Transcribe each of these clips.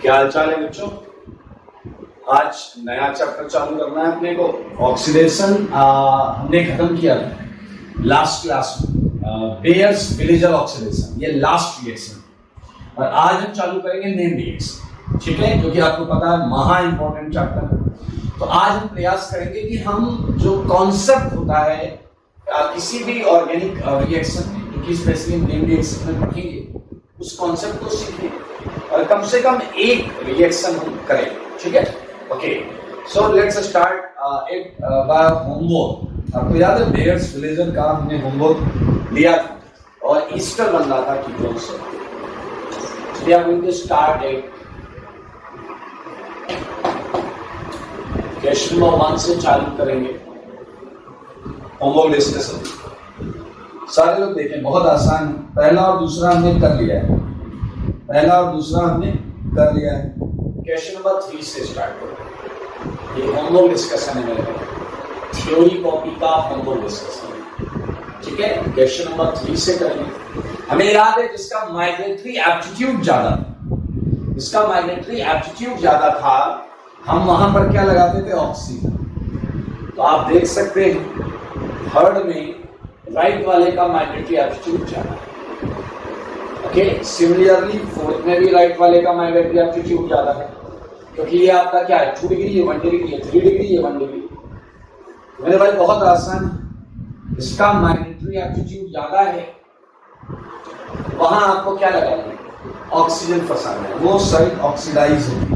क्या हाल चाल है बच्चों? आज नया चैप्टर चालू करना है अपने को। ऑक्सीडेशन हमने खत्म किया था लास्ट क्लास में, बेयर्स विलेजर ऑक्सीडेशन, ये लास्ट रिएक्शन। और आज हम चालू करेंगे नेम रिएक्शन, ठीक है, जो कि आपको पता है महा इंपॉर्टेंट चैप्टर है। तो आज हम प्रयास करेंगे कि हम जो कॉन्सेप्ट होता है किसी भी ऑर्गेनिक रिएक्शन में, जो कि स्पेशली नेम रिएक्शन में पढ़ेंगे, उस कॉन्सेप्ट को सीखें और कम से कम एक रिएक्शन हम करें, ठीक है। ओके, सो लेट्स स्टार्ट एक बार होमवर्क। आपको याद है बेयर्स विलेजर का हमने होमवर्क लिया था और ईस्टर बन रहा था कीटोन से। We are going to start it. Question number 1 से चालू करेंगे होमवर्क डिस्कशन। सारे लोग देखें, बहुत आसान है। पहला और दूसरा हमने कर लिया है, क्वेश्चन नंबर 3 से स्टार्ट करो। ये होमवर्क डिस्कशन है मेरे पास, थ्योरी कॉपी का होमवर्क डिस्कशन, ठीक है। क्वेश्चन नंबर 3 से करेंगे। हमें याद है जिसका माइग्रेटरी एप्टीट्यूड ज्यादा था, हम वहां पर क्या लगाते थे? ऑक्सीजन। तो आप देख सकते हैं थर्ड में राइट वाले का माइग्रेटरी एप्टीट्यूड ज्यादा है। ओके, सिमिलरली फोर्थ में भी राइट वाले का माइग्रेटरी एप्टीट्यूड ज्यादा है, क्योंकि ये आपका क्या है, 2 डिग्री है, 1 डिग्री है, 3 डिग्री है, 1 डिग्री। मेरे भाई बहुत आसान है, इसका माइग्रेटरी एप्टीट्यूड ज्यादा है, वहां आपको क्या लगाना है? ऑक्सीजन फंसाना है, वो साइड ऑक्सीडाइज होगी।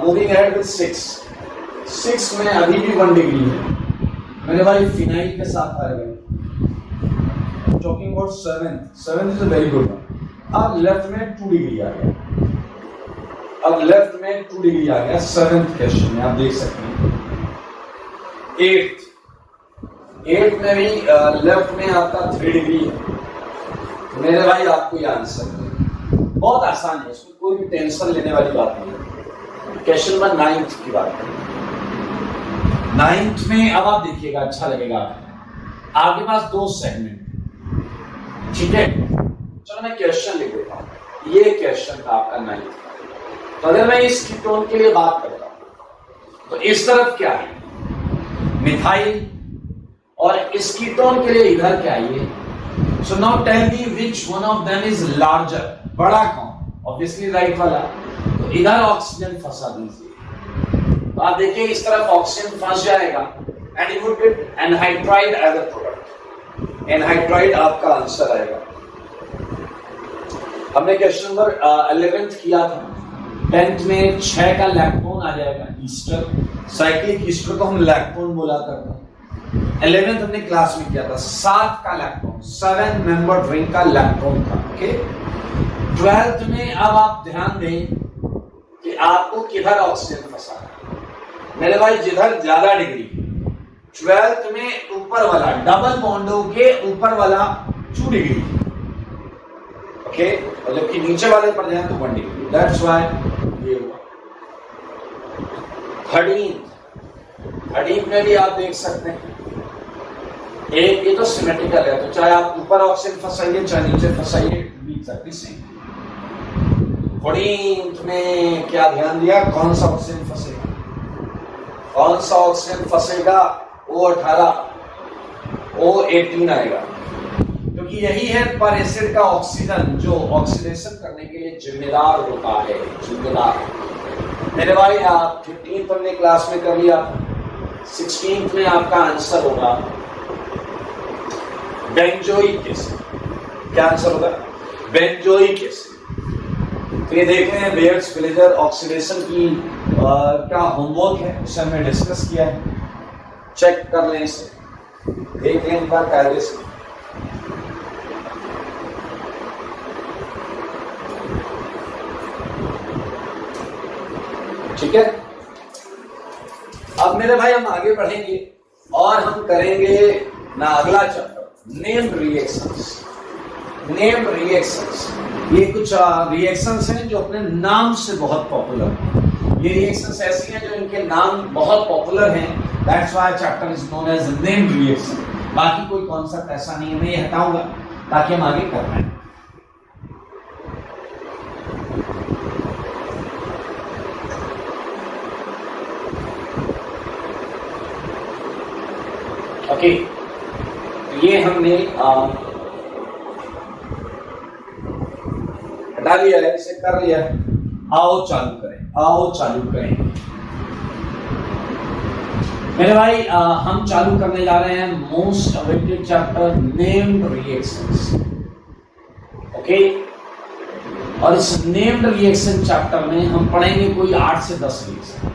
मूविंग अहेड विद 6 में अभी भी 1 डिग्री है मेरे भाई, फिनाइल के साथ आएगा। Talking about 7 is a very good one. अब लेफ्ट में 2 डिग्री आ गया, सेवेंथ क्वेश्चन में आप देख सकते हैं। 8 में भी लेफ्ट में आपका 3 डिग्री है मेरे भाई। आपको ये आंसर बहुत आसान है, इसमें कोई भी टेंशन लेने वाली बात नहीं है। क्वेश्चन नंबर 9 की बात करें। 9 में अब आप देखिएगा, अच्छा लगेगा आपके पास 2 सेगमेंट, ठीक है। चलो मैं क्वेश्चन लिख देता हूं। ये क्वेश्चन था आपका 9। तो अगर मैं इस कीटोन के लिए बात करता हूं तो इस तरफ क्या है? मिथाइल, और इस कीटोन के लिए इधर क्या है? ये। So now tell me which one of them is larger? बड़ा कौन? Obviously right वाला। तो इधर ऑक्सीजन फंसा दीजिए, तो आप देखिए इस तरफ ऑक्सीजन फंस जाएगा and you would get anhydride as a product। Anhydride आपका आंसर आएगा। हमने क्वेश्चन नंबर 11th किया था। 10th में 6 का लैक्टोन आ जाएगा, ईस्टर, साइक्लिक ईस्टर को हम लैक्टोन बोला करते हैं। 11th हमने क्लास में किया था, 7 का लैक्टोन, 7 मेंबर रिंग का लैक्टोन था। ओके, 12th में अब आप ध्यान दें कि आपको किधर ऑक्सीजन फंसा है मेरे भाई, जिधर ज्यादा डिग्री। 12th में ऊपर वाला डबल बॉन्डों के ऊपर वाला 2 डिग्री, ओके, और जबकि नीचे वाले पर जाए तो 1 डिग्री। दैट्स व्हाई ये हुआ। 13th में भी आप देख सकते हैं, एक ये तो सिमेट्रिकल है, तो चाहे आप ऊपर ऑक्सीजन फंसाइए चाहे नीचे फंसाइए, 14th में क्या ध्यान दिया? कौन सा ऑक्सीजन फंसेगा? O18, O18 आएगा, क्योंकि यही है पर एसिड का ऑक्सीजन जो ऑक्सीडेशन करने के लिए जिम्मेदार होता है। मेरे भाई आप 15th हमने क्लास में कर लिया। 16th में आपका आंसर होगा बेंजोइक एसिड। क्या आंसर होगा? Benzoic acid. तो ये देख रहे हैं बेयर्स विलेजर ऑक्सीडेशन की क्या होमवर्क है, उसे हमने डिस्कस किया है। चेक कर लें इसे, देख लें एक बार कायदे से। ठीक है, अब मेरे भाई हम आगे बढ़ेंगे और हम करेंगे ना अगला चैप्टर, नेम रिएक्शंस। ये कुछ रिएक्शंस हैं जो अपने नाम से बहुत पॉपुलर हैं। ये रिएक्शंस ऐसी हैं जो इनके नाम बहुत पॉपुलर हैं। That's why chapter is known as name reaction. बाकी कोई कॉन्सेप्ट ऐसा नहीं है, मैं ये हटाऊंगा ताकि हम आगे कर पाए। ओके, ये हमने हटा लिया है, इसे कर लिया है। आओ चालू करें। मेरे भाई हम चालू करने जा रहे हैं most awaited chapter named reactions. Okay, और इस नेम्ड रिएक्शन चैप्टर में हम पढ़ेंगे कोई 8 से 10 रिएक्शन,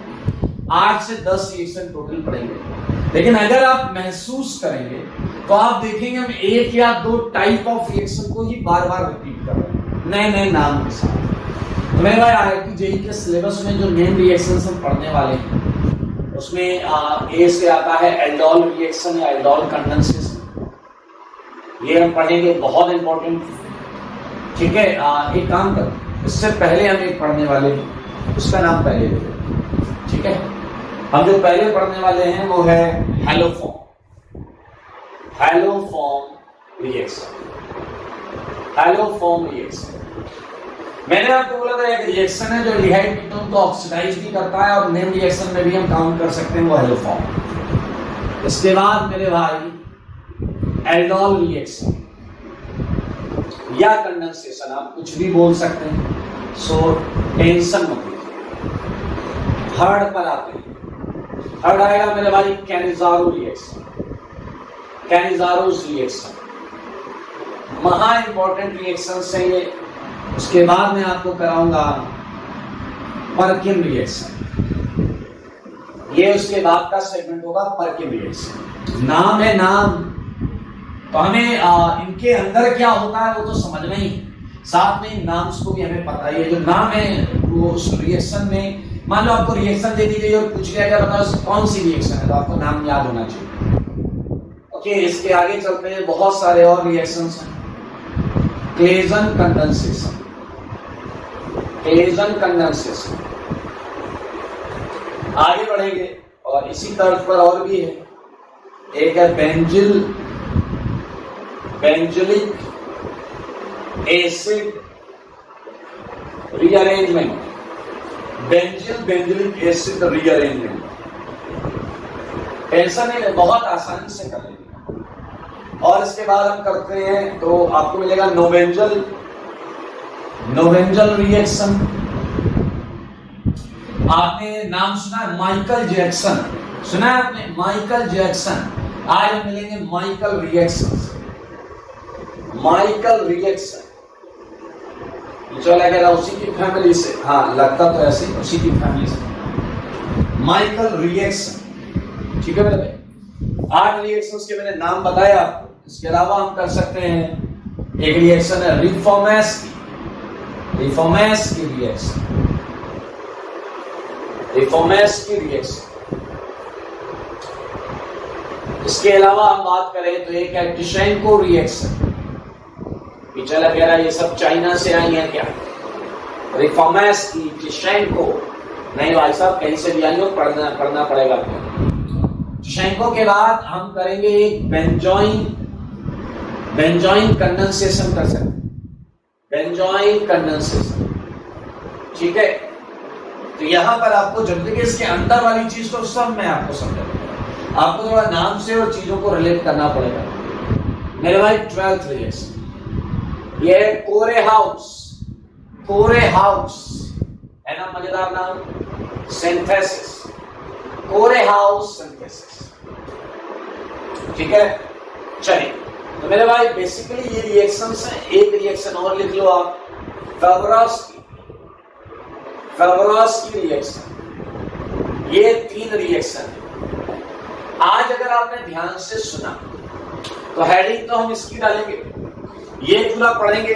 8 से 10 रिएक्शन टोटल पढ़ेंगे। लेकिन अगर आप महसूस करेंगे तो आप देखेंगे हम 1 या 2 टाइप ऑफ रिएक्शन को ही बार बार रिपीट कर रहे हैं नए नए नाम के साथ। तो मेरे भाई IIT JEE के सिलेबस में जो नेम रिएक्शन हम पढ़ने वाले हैं उसमें ए से आता है एल्डोल रिएक्शन या एल्डोल कंडेंसेशन, ये हम पढ़ेंगे, बहुत इंपॉर्टेंट। ठीक है, एक काम करो, इससे पहले हम एक पढ़ने वाले हैं, उसका नाम पहले ले लो। ठीक है, हम जो पहले पढ़ने वाले हैं वो है हैलोफॉर्म रिएक्शन। मैंने आपको बोला था एक रिएक्शन है जो एल्डिहाइड कीटोन को ऑक्सीडाइज भी करता है और नेम रिएक्शन में भी हम काउंट कर सकते हैं, वो हैलोफॉर्म। इसके बाद मेरे भाई एल्डोल रिएक्शन या कंडेंसेशन, आप कुछ भी बोल सकते हैं, सो टेंशन मत लीजिए। थर्ड पर आते हैं, थर्ड आएगा मेरे भाई कैनिजारो रिएक्शन। महा इंपॉर्टेंट रिएक्शन है ये। उसके बाद मैं आपको कराऊंगा परकिन रिएक्शन, ये उसके बाद का सेगमेंट होगा। परकिन रिएक्शन नाम है, नाम तो हमें इनके अंदर क्या होता है वो तो समझना ही, साथ में नाम्स को भी हमें पता है। जो नाम है वो उस रिएक्शन में, मान लो आपको रिएक्शन दे दी गई और पूछ लिया गया बताओ कौन सी रिएक्शन है, तो आपको नाम याद होना चाहिए। ओके, इसके आगे चलते हैं, बहुत सारे और रिएक्शंस हैं। क्लेजन कंडेंसेशन, आगे बढ़ेंगे और इसी तर्ज पर और भी है। एक है benzilic acid rearrangement, benzilic acid rearrangement. Tension नहीं, बहुत आसानी से कर लेंगे। और इसके बाद हम करते हैं तो आपको मिलेगा नोवेंजल रिएक्शन। आपने नाम सुना है माइकल जैक्सन, सुना है आपने माइकल जैक्सन। आज मिलेंगे माइकल रिएक्शन, चला गया उसी की फैमिली से, हाँ लगता तो ऐसे, उसी की फैमिली से माइकल रिएक्शन। ठीक है मेरे भाई, 8 रिएक्शंस के मैंने नाम बताया आपको। इसके अलावा हम कर सकते हैं, एक रिएक्शन है रिफॉर्मेस की रिएक्शन। इसके अलावा हम बात करें तो एक है टिशेंको रिएक्शन। पिछला वगैरह ये सब चाइना से आई है क्या? रिफॉर्मेस की, टिशेंको नहीं भाई साहब, कहीं से भी आई हो, पढ़ना पड़ेगा आपको। टिशेंको के बाद हम करेंगे एक बेंजोइन कंडेंसेशन कर सकते हैं, बेंजोइन कंडेंसेशन। ठीक है, तो यहां पर आपको जब तक इसके अंदर वाली चीज को सब मैं आपको समझाऊंगा, आपको थोड़ा नाम से और चीजों को रिलेट करना पड़ेगा मेरे भाई। 12th रिएक्शन, ये कोरे हाउस है ना, मजेदार नाम, सिंथेसिस, कोरे हाउस सिंथेसिस। ठीक है, चलिए तो मेरे भाई बेसिकली ये रिएक्शंस हैं। एक रिएक्शन और लिख लो आप, फेवरॉस की रिएक्शन। ये 3 रिएक्शन है। आज अगर आपने ध्यान से सुना तो हेडिंग तो हम इसकी डालेंगे, ये पूरा पढ़ेंगे,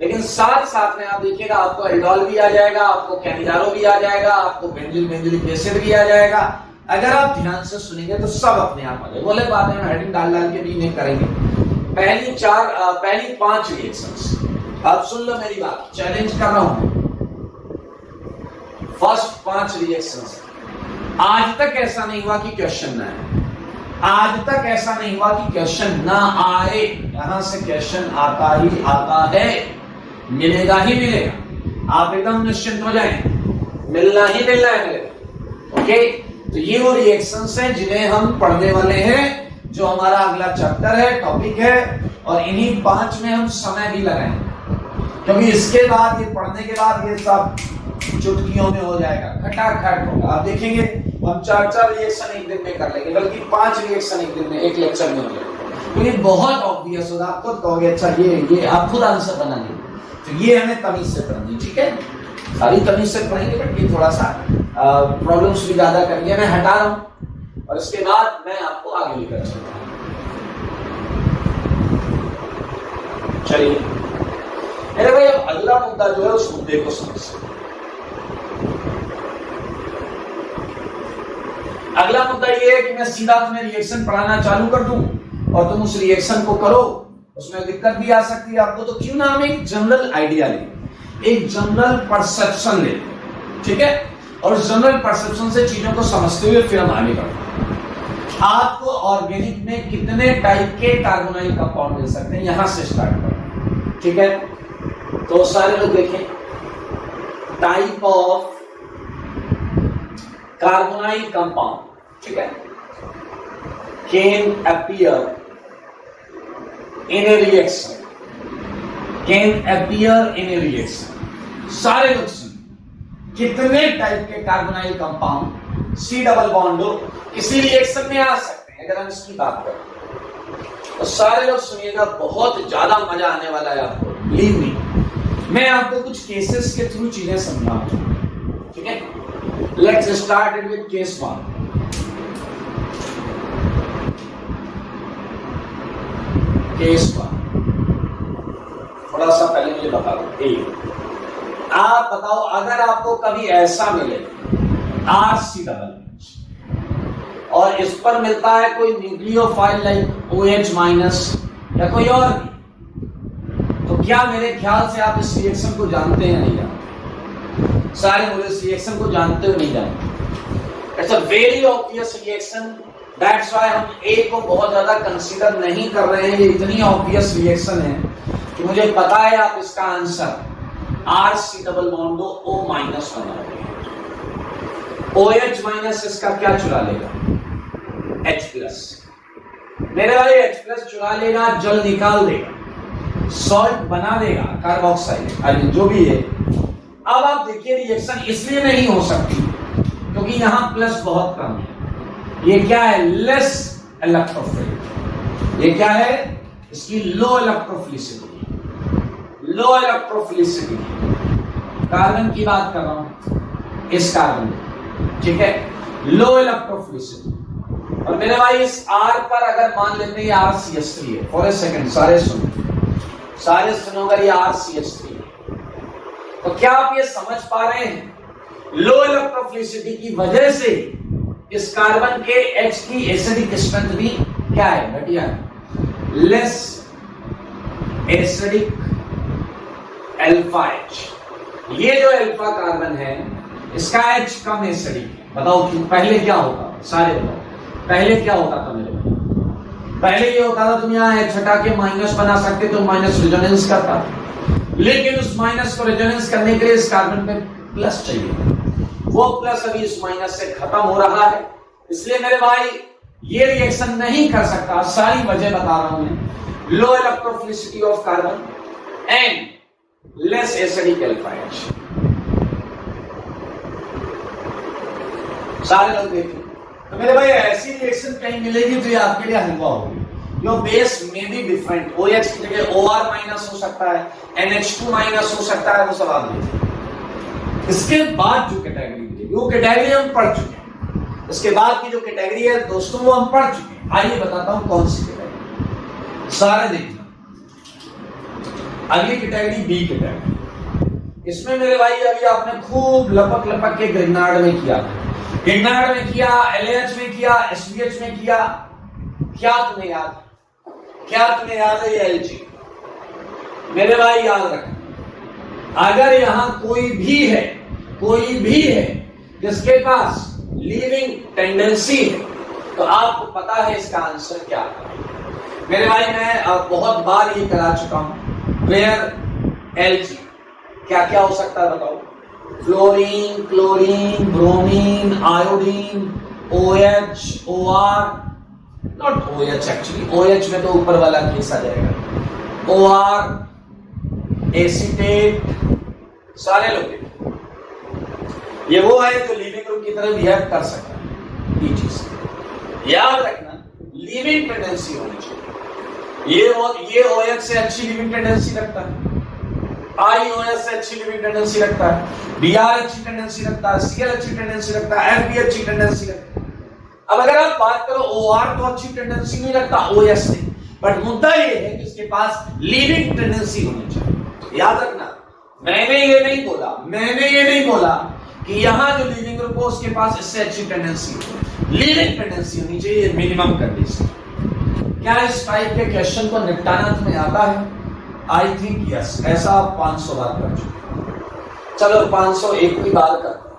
लेकिन साथ साथ में आप देखिएगा आपको एल्डोल भी आ जाएगा, आपको कैनिजारो भी आ जाएगा, आपको बेंजोलिक एसिड भी आ जाएगा। अगर आप ध्यान से सुनेंगे तो सब अपने आप आ जाएगा। बोले बात है, हम हेडिंग डाल के भी नहीं करेंगे। पहली 5 रिएक्शंस, अब सुन लो मेरी बात, चैलेंज कर रहा हूं। फर्स्ट 5 रिएक्शंस, आज तक ऐसा नहीं हुआ कि क्वेश्चन ना आए, आज तक ऐसा नहीं हुआ कि क्वेश्चन ना आए। यहां से क्वेश्चन आता ही आता है, मिलेगा ही मिलेगा, आप एकदम निश्चिंत हो जाएं, मिलना ही मिलना है मिलेगा। ओके, तो ये वो रिएक्शंस हैं जिन्हें हम पढ़ने वाले हैं जो हमारा अगला चैप्टर है, टॉपिक है, और इन्हीं 5 में हम समय भी लगाएंगे, क्योंकि इसके बाद, ये पढ़ने के बाद ये सब चुटकियों में हो जाएगा, खटाखट होगा। आप देखेंगे हम 4 रिएक्शन एक दिन में कर लेंगे, बल्कि 5 रिएक्शन एक दिन में, एक लेक्चर में हो जाएगा। तो ये बहुत ऑब्वियस होगा, आप खुद कहोगे अच्छा ये आप खुद आंसर बना लेंगे। तो ये हमें तमीज से पढ़नी, ठीक है, सारी तमीज से पढ़ेंगे, बट ये थोड़ा सा प्रॉब्लम्स भी ज्यादा करेंगे। मैं हटा रहा हूं और इसके बाद मैं आपको आगे लेकर चलता हूं। चलिए मेरे भाई, अब अगला मुद्दा जो है उस मुद्दे को समझते हैं। अगला मुद्दा ये है कि मैं सीधा तुम्हें रिएक्शन पढ़ाना चालू कर दूं और तुम उस रिएक्शन को करो, उसमें दिक्कत भी आ सकती है आपको, तो क्यों ना हम एक जनरल आइडिया लें, एक जनरल परसेप्शन लें, ठीक है, और जनरल परसेप्शन से चीजों को समझते हुए फिर हम आगे बढ़ते। आपको ऑर्गेनिक में कितने टाइप के कार्बोनाइल कंपाउंड मिल सकते हैं, यहां से स्टार्ट करें, ठीक है। तो सारे लोग देखें, टाइप ऑफ कार्बोनाइल कंपाउंड, ठीक है, can appear in a reaction, can appear in a reaction. सारे लोग सुनिए, कितने टाइप के carbonyl compound C double bond हो किसी रिएक्शन में आ सकते हैं, अगर हम इसकी बात करें तो सारे लोग सुनिएगा, बहुत ज्यादा मजा आने वाला है आपको, बिलीव मी। मैं आपको कुछ केसेस के थ्रू चीजें समझाऊंगा, ठीक है। Let's start it with case 1। Case 1, थोड़ा सा पहले मुझे बता दो, आप बताओ, अगर आपको कभी ऐसा मिले RC और इस पर मिलता है कोई न्यूक्लियोफाइल लाइक OH माइनस या कोई और भी, तो क्या मेरे ख्याल से आप इस रिएक्शन को जानते हैं, नहीं जानते? सारे लोग इस रिएक्शन को जानते हो नहीं जानते? It's a very obvious reaction, that's why हम A को बहुत ज्यादा कंसीडर नहीं कर रहे हैं। ये इतनी ऑब्वियस रिएक्शन है कि मुझे पता है आप इसका answer RC double bond O minus बनाओगे। OH माइनस इसका क्या चुरा लेगा? H plus. मेरे भाई H प्लस चुरा लेगा, जल निकाल देगा, सॉल्ट बना देगा, कार्बोक्साइड, जो भी है। अब आप देखिए, रिएक्शन इसलिए नहीं हो सकती क्योंकि यहां प्लस बहुत कम है। ये क्या है? Less electrophilic. ये क्या है? इसकी लो इलेक्ट्रोफिलिसिटी। लो इलेक्ट्रोफिलिसिटी कार्बन की बात कर रहा हूं, इस कार्बन, ठीक है, लो इलेक्ट्रोफिलिसिटी। और मेरे भाई इस R पर अगर मान लेते हैं RCH3 है, फॉर ए सेकंड सारे सुनो, अगर ये RCH3 है तो क्या आप ये समझ पा रहे हैं? लो इलेक्ट्रोफिलिसिटी की वजह से इस कार्बन के H की एसिडिक स्ट्रेंथ भी क्या है? घटिया है, लेस एसिडिक अल्फा H। ये जो अल्फा कार्बन है इसका H कम एसिडिक है। बताओ क्यों? पहले क्या होता? सारे बताओ, पहले क्या होता था मेरे भाई? पहले ये होता था, तुम यहाँ H हटा के माइनस बना सकते तो माइनस रेजोनेंस करता था, लेकिन उस माइनस को रेजोनेंस करने के लिए इस कार्बन पे प्लस चाहिए। वो प्लस अभी इस माइनस से खत्म हो रहा है, इसलिए मेरे भाई ये रिएक्शन नहीं कर सकता। सारी वजह बता रहा हूं मैं, low electrophilicity of carbon and less acidic alpha H। सारे लोग देखिए, तो मेरे भाई ऐसी रिएक्शन कहीं मिलेगी तो ये आपके लिए हलवा होगी। योर बेस में भी डिफरेंट, OH की जगह OR माइनस हो सकता है, NH2 माइनस हो सकता है, वो सब आप देखिए। इसके बाद जो कैटेगरी मिलेगी वो कैटेगरी हम पढ़ चुके हैं। इसके बाद की जो कैटेगरी है दोस्तों वो हम पढ़ चुके हैं। आइए बताता हूं कौन सी कैटेगरी। सारे देखिए, अगली कैटेगरी B कैटेगरी। इसमें मेरे भाई अभी आपने खूब लपक के ग्रिग्नार्ड में किया, ग्रिग्नार्ड में किया, LAH में किया, SVH में किया। क्या तुम्हें याद? क्या तुम्हें याद है? ये LG। मेरे भाई याद रखना, अगर यहां कोई भी है जिसके पास लीविंग टेंडेंसी है तो आपको पता है इसका आंसर क्या है। मेरे भाई मैं बहुत बार ये करा चुका हूं, वेयर LG क्या क्या हो सकता है बताओ? Fluorine, chlorine, bromine, iodine, OH, OR, not OH actually, OH में तो ऊपर वाला केस आ जाएगा। OR, एसीटेट, सारे लोग ये वो है जो लिविंग ग्रुप की तरह बिहेव कर सकता है। ये चीज याद रखना, लिविंग टेंडेंसी होनी चाहिए। ये OH से अच्छी लिविंग टेंडेंसी रखता है, IOH से अच्छी लिविंग टेंडेंसी रखता है, BR अच्छी टेंडेंसी रखता है, Cl अच्छी टेंडेंसी रखता है, FB अच्छी टेंडेंसी रखता है। अब अगर आप बात करो OR तो अच्छी टेंडेंसी नहीं रखता OH से, बट मुद्दा ये है कि उसके पास लिविंग टेंडेंसी होनी चाहिए। याद रखना, मैंने ये नहीं बोला कि यहां जो लिविंग ग्रुप हो उसके पास इससे अच्छी टेंडेंसी हो, लिविंग टेंडेंसी होनी चाहिए, मिनिमम कंडीशन। क्या इस टाइप के क्वेश्चन को निपटाना तुम्हें आता है? I think yes. ऐसा आप 500 बार कर चुके। चलो 501 की बात करते हैं।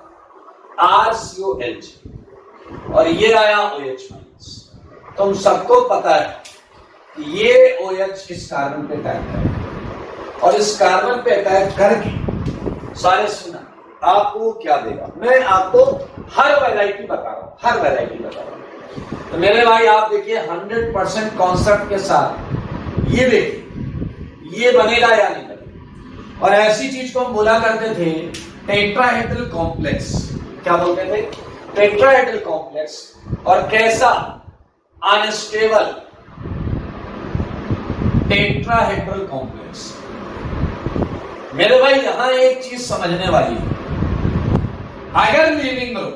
RCOH और ये आया OH माइनस। तुम सबको पता है कि ये OH इस कार्बन पे अटैक करेगा और इस कार्बन पे अटैक करके सारे सुना आपको क्या देगा। मैं आपको हर वैरायटी बता रहा हूं, तो मेरे भाई आप देखिए 100% कॉन्सेप्ट के साथ ये देखिए ये बनेगा या नहीं बनेगा। और ऐसी चीज को हम बोला करते थे टेट्राहेड्रल कॉम्प्लेक्स। क्या बोलते थे? Tetrahedral complex. और कैसा? Unstable tetrahedral complex. मेरे भाई यहां एक चीज समझने वाली है, अगर लिविंग ग्रुप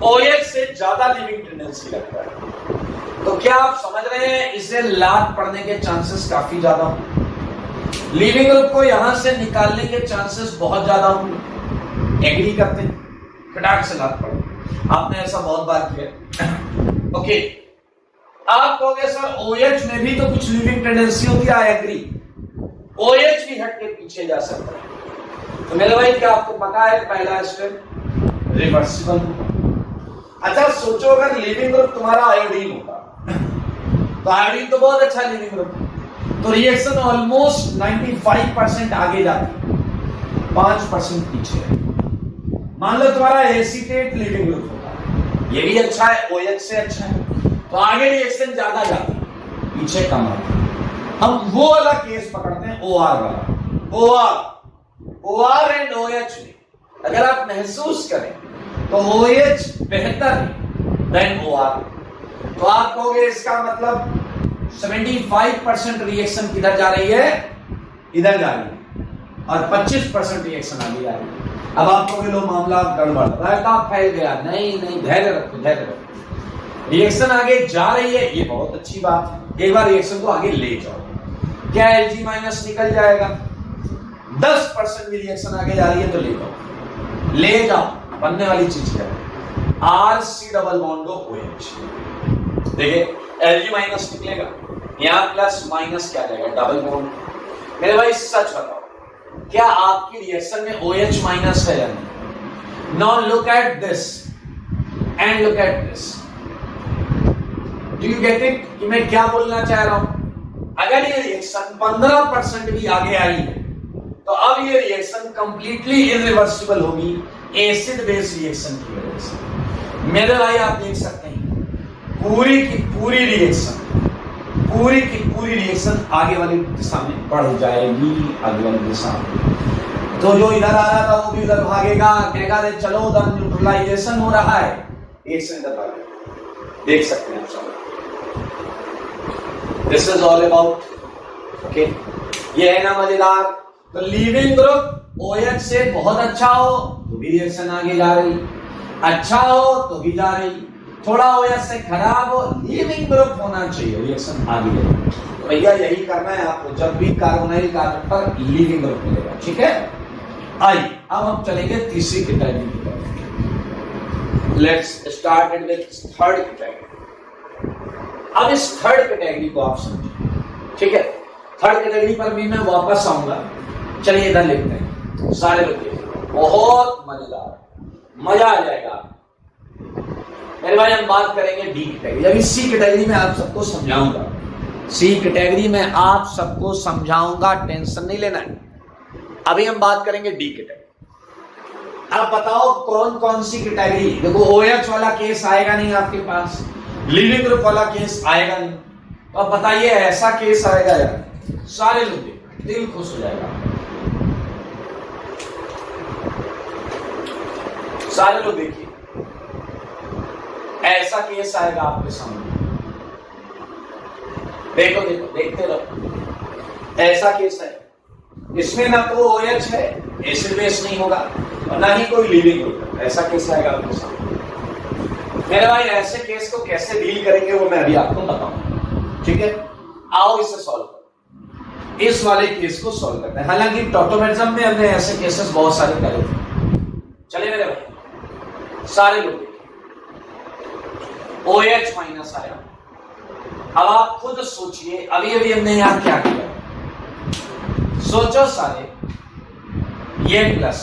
OH से ज्यादा लिविंग टेंडेंसी रखता है तो क्या आप समझ रहे हैं इसे लात पड़ने के चांसेस काफी ज्यादा होंगे। लिविंग ग्रुप को यहां से निकालने के चांसेस बहुत ज्यादा होंगे। एग्री करते हैं? फटाक से लात पड़े। आपने ऐसा बहुत बार किया। ओके, आप कहोगे सर OH में भी तो कुछ लिविंग टेंडेंसी होती है। आई एग्री, OH भी हट के पीछे जा सकता है। तो मेरे भाई क्या आपको पता है पहला स्टेप रिवर्सिबल। अच्छा सोचो अगर लिविंग ग्रुप तुम्हारा आयोडीन होता तो आयोडीन तो बहुत अच्छा लिविंग ग्रुप, तो रिएक्शन ऑलमोस्ट 95% आगे जाती, 5% पीछे। मान लो तुम्हारा एसीटेट लिविंग ग्रुप होता, ये भी अच्छा है, OH से अच्छा है, तो आगे रिएक्शन ज्यादा जाती, पीछे कम आती। हम वो वाला केस पकड़ते हैं, OR वाला। OR एंड OH में अगर आप महसूस करें तो OH बेहतर है देन OR। तो आप कहोगे इसका मतलब 75% रिएक्शन किधर जा रही है? इधर जा रही है, और 25% रिएक्शन आगे जा रही है। अब आप कहोगे लो मामला गड़बड़, रायता फैल गया। नहीं, धैर्य रखो। रिएक्शन आगे जा रही है, ये बहुत अच्छी बात है। एक बार रिएक्शन को आगे ले जाओ, क्या Lg माइनस निकल जाएगा? 10% भी रिएक्शन आगे जा रही है तो ले जाओ। बनने वाली चीज क्या है? RC double bond OH। देखिए Lg माइनस निकलेगा, यहां प्लस माइनस क्या जाएगा? Double bond. मेरे भाई सच बताओ, क्या आपकी रिएक्शन में OH माइनस है या नहीं? Now look at this and look at this. Do you get it कि मैं क्या बोलना चाह रहा हूं? अगर ये रिएक्शन 15% भी आगे आई है तो अब ये रिएक्शन कंप्लीटली इरिवर्सिबल होगी एसिड बेस रिएक्शन की वजह से। मेरे भाई आप देख सकते हैं पूरी की पूरी रिएक्शन आगे वाली दिशा में बढ़ जाएगी, आगे वाली दिशा में। तो जो इधर आ रहा था वो भी उधर भागेगा, कहेगा रे चलो उधर न्यूट्रलाइजेशन हो रहा है, रिएक्शन इधर भागेगा। देख सकते हैं आप सब। This is all about okay. ये है ना मजेदार। तो लिविंग ग्रुप OH से बहुत अच्छा हो तो भी रिएक्शन आगे जा रही, अच्छा हो तो भी जा रही, थोड़ा OH से खराब हो, लिविंग ग्रुप होना चाहिए, रिएक्शन आगे जाएगी। तो भैया यही करना है आपको जब भी कार्बोनाइल कार्बन पर लिविंग ग्रुप मिलेगा, ठीक है। आइए अब हम चलेंगे तीसरी कैटेगरी की तरफ। Let's start with third category. अब इस थर्ड कैटेगरी को आप समझिए, ठीक है। थर्ड कैटेगरी पर भी मैं वापस आऊंगा। चलिए इधर लिखते हैं, सारे लोग बहुत मजेदार, मजा आ जाएगा मेरे भाई। हम बात करेंगे डी कैटेगरी। अभी सी कैटेगरी में आप सबको समझाऊंगा, टेंशन नहीं लेना है। अभी हम बात करेंगे डी कैटेगरी। अब बताओ कौन कौन सी कैटेगरी? देखो OH वाला केस आएगा नहीं आपके पास, लीविंग ग्रुप वाला केस आएगा नहीं। तो अब बताइए ऐसा केस आएगा यार, सारे लोग दिल खुश हो जाएगा, सारे लोग देखिए ऐसा केस आएगा आपके सामने, देखो देखो देखते रहो, ऐसा केस है, इसमें ना तो OH है, एसिड बेस नहीं होगा और ना ही कोई लीविंग ग्रुप, ऐसा केस आएगा आपके सामने। मेरे भाई ऐसे केस को कैसे डील करेंगे वो मैं अभी आपको बताऊंगा, ठीक है। आओ इसे सॉल्व करो, इस वाले केस को सॉल्व करते हैं। हालांकि टॉटोमेरिज्म में हमने ऐसे केसेस बहुत सारे करे थे। चलिए मेरे भाई सारे लोग OH माइनस आया। अब आप खुद सोचिए, अभी अभी हमने यहां क्या किया, सोचो सारे, ये प्लस,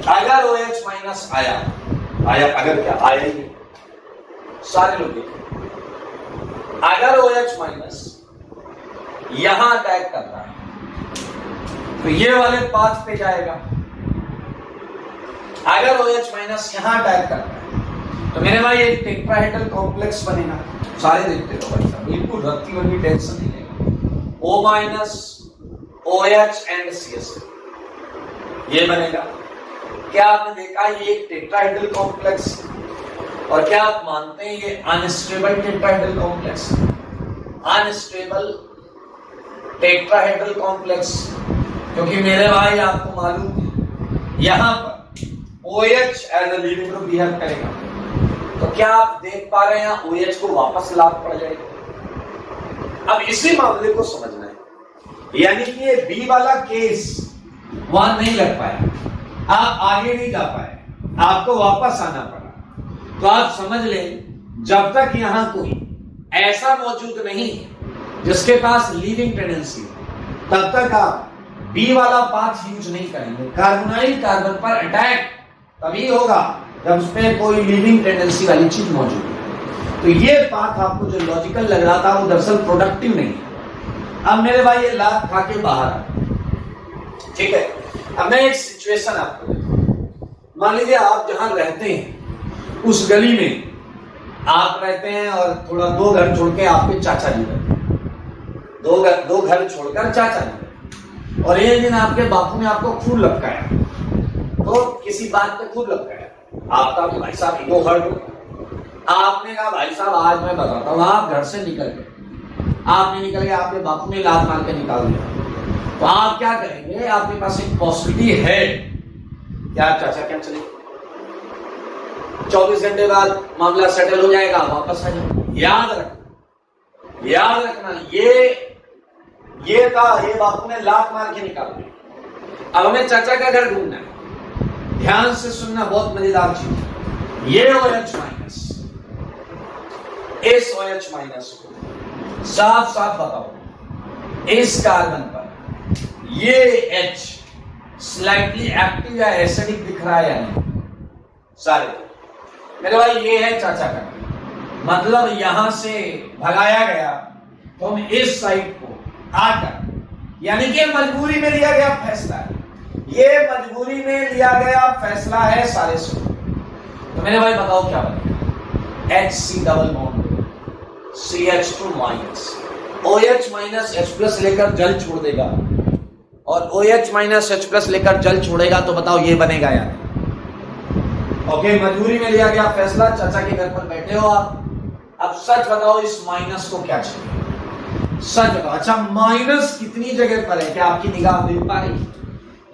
अगर OH माइनस आया अगर क्या आया ही नहीं, सारे लोग देखिए, अगर OH माइनस यहां अटैक करता है तो ये वाले पाथ पे जाएगा, अगर OH माइनस यहां अटैक करता है तो मेरे भाई एक टेट्राहेड्रल कॉम्प्लेक्स बनेगा। सारे देखते रहो भाई साहब, बिल्कुल रत्ती वाली टेंशन नहीं लेगा। O minus OH and CS ये बनेगा। क्या आपने देखा ये एक टेट्राहेड्रल कॉम्प्लेक्स, और क्या आप मानते हैं ये unstable tetrahedral complex, unstable tetrahedral complex, क्योंकि मेरे भाई आपको मालूम यहां पर OH as a leaving group behave करेगा। तो क्या आप देख पा रहे हैं यहां OH को वापस लाभ पड़ जाएगा। अब इसी मामले को समझना है, यानी कि ये बी वाला केस वहां नहीं लग पाया, आप आगे नहीं जा पाए, आपको वापस आना पड़ा। तो आप समझ लें जब तक यहां कोई ऐसा मौजूद नहीं जिसके पास लीविंग टेंडेंसी, तब तक आप बी वाला पाथ यूज नहीं करेंगे। कार्बोनाइल कार्बन पर अटैक तभी होगा जब उसमें कोई लीविंग टेंडेंसी वाली चीज मौजूद है। तो ये पाथ आपको जो लॉजिकल लग रहा था वो दरअसल प्रोडक्टिव नहीं है। अब मेरे भाई ये लाभ खा के बाहर आ, ठीक है। अब मैं एक सिचुएशन आपको देता, मान लीजिए आप जहां रहते हैं उस गली में आप रहते हैं और थोड़ा दो घर छोड़ के आपके चाचा जी रहते हैं, दो घर छोड़कर चाचा जी रहते, और एक दिन आपके बापू ने आपको खूब लपकाया, तो किसी बात पे खूब लपकाया, आपका भाई साहब ईगो हर्ट हो, आपने कहा भाई साहब आज मैं बताता हूं, आप घर से निकल गए, आपने निकल गया, आपके बापू ने लात मार के निकाल दिया, तो आप क्या करेंगे, आपके पास एक पॉसिबिलिटी है क्या चाचा क्या चले 24 घंटे बाद मामला सेटल हो जाएगा, वापस आ जाए। याद रखना ये बापू ने लात मार के निकाल दिया। अब हमें चाचा का घर ढूंढना है, ध्यान से सुनना, बहुत मजेदार चीज। ये OH माइनस, इस OH माइनस को साफ साफ बताओ, इस कार्बन पर ये H स्लाइटली एक्टिव या एसिडिक दिख रहा है या नहीं, सारे मेरे भाई ये है चाचा का, मतलब यहां से भगाया गया तो हम इस साइड को आकर, यानी कि मजबूरी में लिया गया फैसला है, ये मजबूरी में लिया गया फैसला है सारे से। तो मेरे भाई बताओ क्या बनेगा, HC double bond CH2 minus, OH minus H plus लेकर जल छोड़ देगा, और OH माइनस H प्लस लेकर जल छोड़ेगा, तो बताओ ये बनेगा यार। ओके, मजबूरी में लिया गया फैसला, चाचा के घर पर बैठे हो आप, अब सच बताओ इस माइनस को क्या चाहिए, सच बताओ। अच्छा, माइनस कितनी जगह पर है, क्या आपकी निगाह देख पा रही?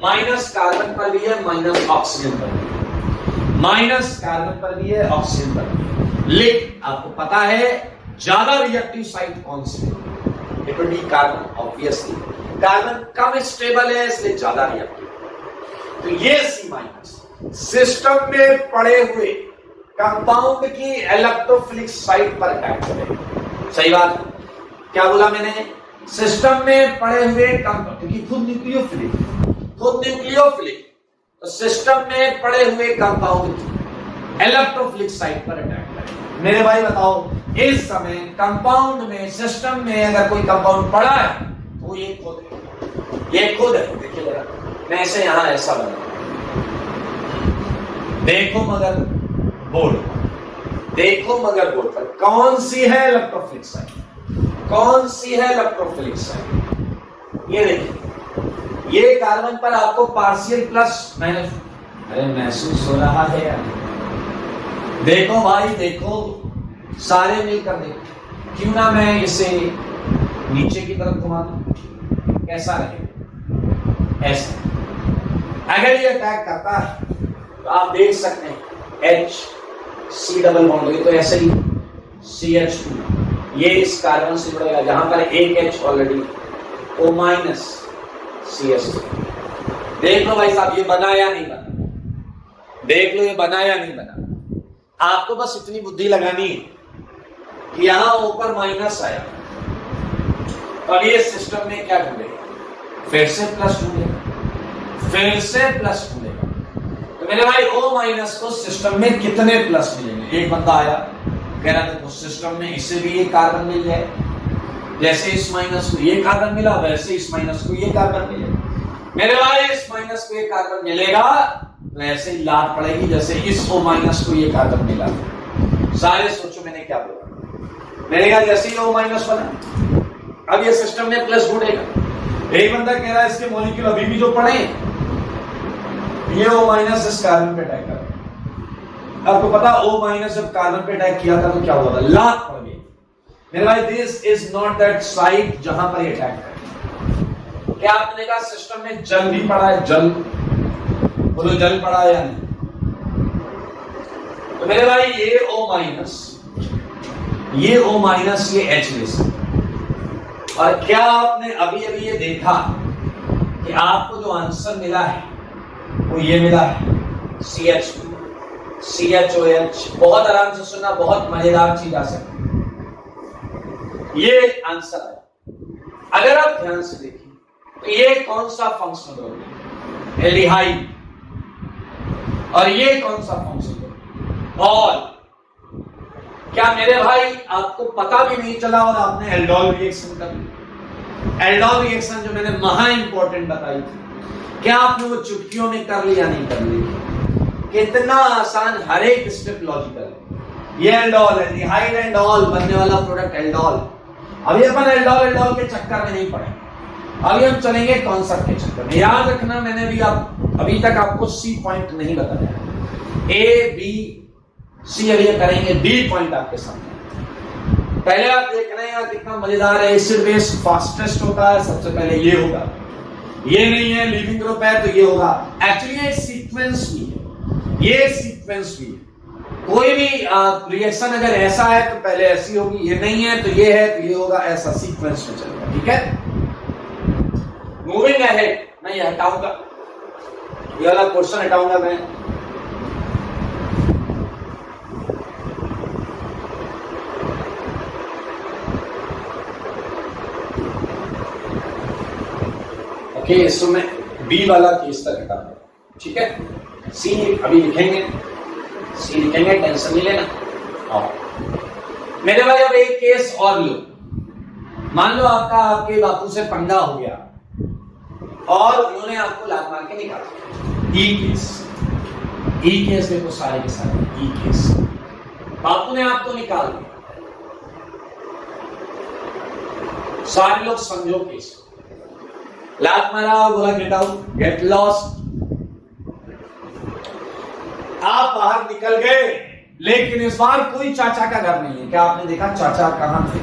माइनस कार्बन पर भी है, माइनस ऑक्सीजन पर भी है, माइनस कार्बन पर भी है, ऑक्सीजन पर भी है, लेकिन आपको पता है ज्यादा रिएक्टिव साइट कौन सी है? It will be carbon, obviously carbon come stable है इसलिए ज्यादा रिएक्टिव। तो ये C माइनस सिस्टम में पड़े हुए कंपाउंड की इलेक्ट्रोफिलिक साइट पर अटैक करेगा। सही बात, क्या बोला मैंने? सिस्टम में पड़े हुए कंपाउंड, क्योंकि खुद न्यूक्लियोफिलिक, तो सिस्टम में पड़े हुए कंपाउंड की इलेक्ट्रोफिलिक साइट पर अटैक करेगा। मेरे भाई बताओ, इस समय कंपाउंड में, सिस्टम में अगर कोई कंपाउंड पड़ा है तो ये खुद है। देखिए जरा, मैं इसे यहां ऐसा बना, देखो मगर बोर्ड, देखो मगर बोर्ड पर कौन सी है इलेक्ट्रोफिलिक साइड, कौन सी है इलेक्ट्रोफिलिक साइड। ये देखिए, ये कार्बन पर आपको पार्शियल प्लस माइनस, अरे महसूस हो रहा है यार। देखो भाई देखो, सारे मिलकर देखो। क्यों ना मैं इसे नीचे की तरफ घुमा दूं, कैसा रहेगा? ऐसा। अगर ये अटैक करता है तो आप देख सकते हैं H C डबल बॉन्ड होगी तो ऐसे ही CH2 ये इस कार्बन से जुड़ेगा, जहां पर एक H already, O minus CH2। देख लो भाई साहब, ये बना या नहीं बना, देख लो ये बना या नहीं बना। आपको बस इतनी बुद्धि लगानी है कि यहां ऊपर माइनस आया, अब ये सिस्टम में क्या ढूंढेगा? फिर से प्लस ढूंढेगा, फिर से प्लस ढूंढेगा। तो मेरे भाई O माइनस को सिस्टम में कितने प्लस मिलेंगे? एक बंदा आया कह रहा देखो सिस्टम में इसे भी ये कार्बन मिल जाए, जैसे इस माइनस को ये कार्बन मिला वैसे इस माइनस को ये कार्बन मिले। मेरे भाई इस माइनस को ये कार्बन मिलेगा तो ऐसे ही लात पड़ेगी जैसे इस O माइनस को ये कार्बन मिला। सारे सोचो मैंने क्या बोला। मैंने कहा जैसे ही O माइनस बना, अब ये सिस्टम में प्लस ढूंढेगा। एक बंदा कह रहा है इसके मॉलिक्यूल अभी भी जो पड़े ये O माइनस इस कार्बन पे अटैक कर। आपको पता O माइनस जब कार्बन पे अटैक किया था तो क्या हुआ था? लात पड़ गई। मेरे भाई this is not that site जहां पर ये अटैक कर। क्या आपने देखा सिस्टम में जल भी पड़ा है? जल बोलो, जल पड़ा है या नहीं? तो मेरे भाई ये O माइनस, ये O माइनस, ये H बेस। और क्या आपने अभी अभी ये देखा कि आपको जो आंसर मिला है वो ये मिला है CH2 CHOH। बहुत आराम से सुनना, बहुत मजेदार चीज आ सकती है। ये आंसर आया। अगर आप ध्यान से देखिए तो ये कौन सा फंक्शनल ग्रुप है? एल्डिहाइड। और ये कौन सा फंक्शनल ग्रुप? ऑल। क्या मेरे भाई आपको पता भी नहीं चला और आपने एल्डोल रिएक्शन कर ली? एल्डोल रिएक्शन जो मैंने महा इंपॉर्टेंट बताई थी, क्या आपने वो चुटकियों में कर लिया नहीं कर ली? कितना आसान, हर एक स्टेप लॉजिकल। ये एल्डोल, एल्डिहाइड एंड ऑल बनने वाला प्रोडक्ट एल्डोल। अभी अपन एल्डोल के चक्कर में नहीं पड़े, अभी हम चलेंगे कॉन्सेप्ट के चक्कर में। याद रखना मैंने अभी तक आपको C पॉइंट नहीं बताया, A B C अभी करेंगे, D पॉइंट आपके सामने। पहले आप देख रहे हैं कितना मजेदार है। एसिड बेस फास्टेस्ट होता है, सबसे पहले ये होगा, ये नहीं है लीविंग ग्रुप है तो ये होगा। एक्चुअली ये सीक्वेंस भी है, ये सीक्वेंस भी है। कोई भी रिएक्शन अगर ऐसा है तो पहले ऐसी होगी, ये नहीं है तो ये है तो ये होगा, ऐसा सीक्वेंस में चलेगा। ठीक है, मूविंग अहेड। मैं ये हटाऊंगा, ये वाला क्वेश्चन हटाऊंगा मैं। ओके, इसको मैं बी वाला केस तक हटा दूं। ठीक है, सी अभी लिखेंगे, सी लिखेंगे, टेंशन नहीं लेना। और मेरे भाई अब एक केस और लो। मान लो आपके बापू से पंगा हो गया और उन्होंने आपको लात मार के निकाला। ई केस देखो, सारे के सारे ई केस। बापू ने आपको निकाल दिया, सारे लोग समझो केस। लात मारा, बोला गेट आउट, गेट लॉस्ट। आप बाहर निकल गए, लेकिन इस बार कोई चाचा का घर नहीं है। क्या आपने देखा चाचा कहां थे?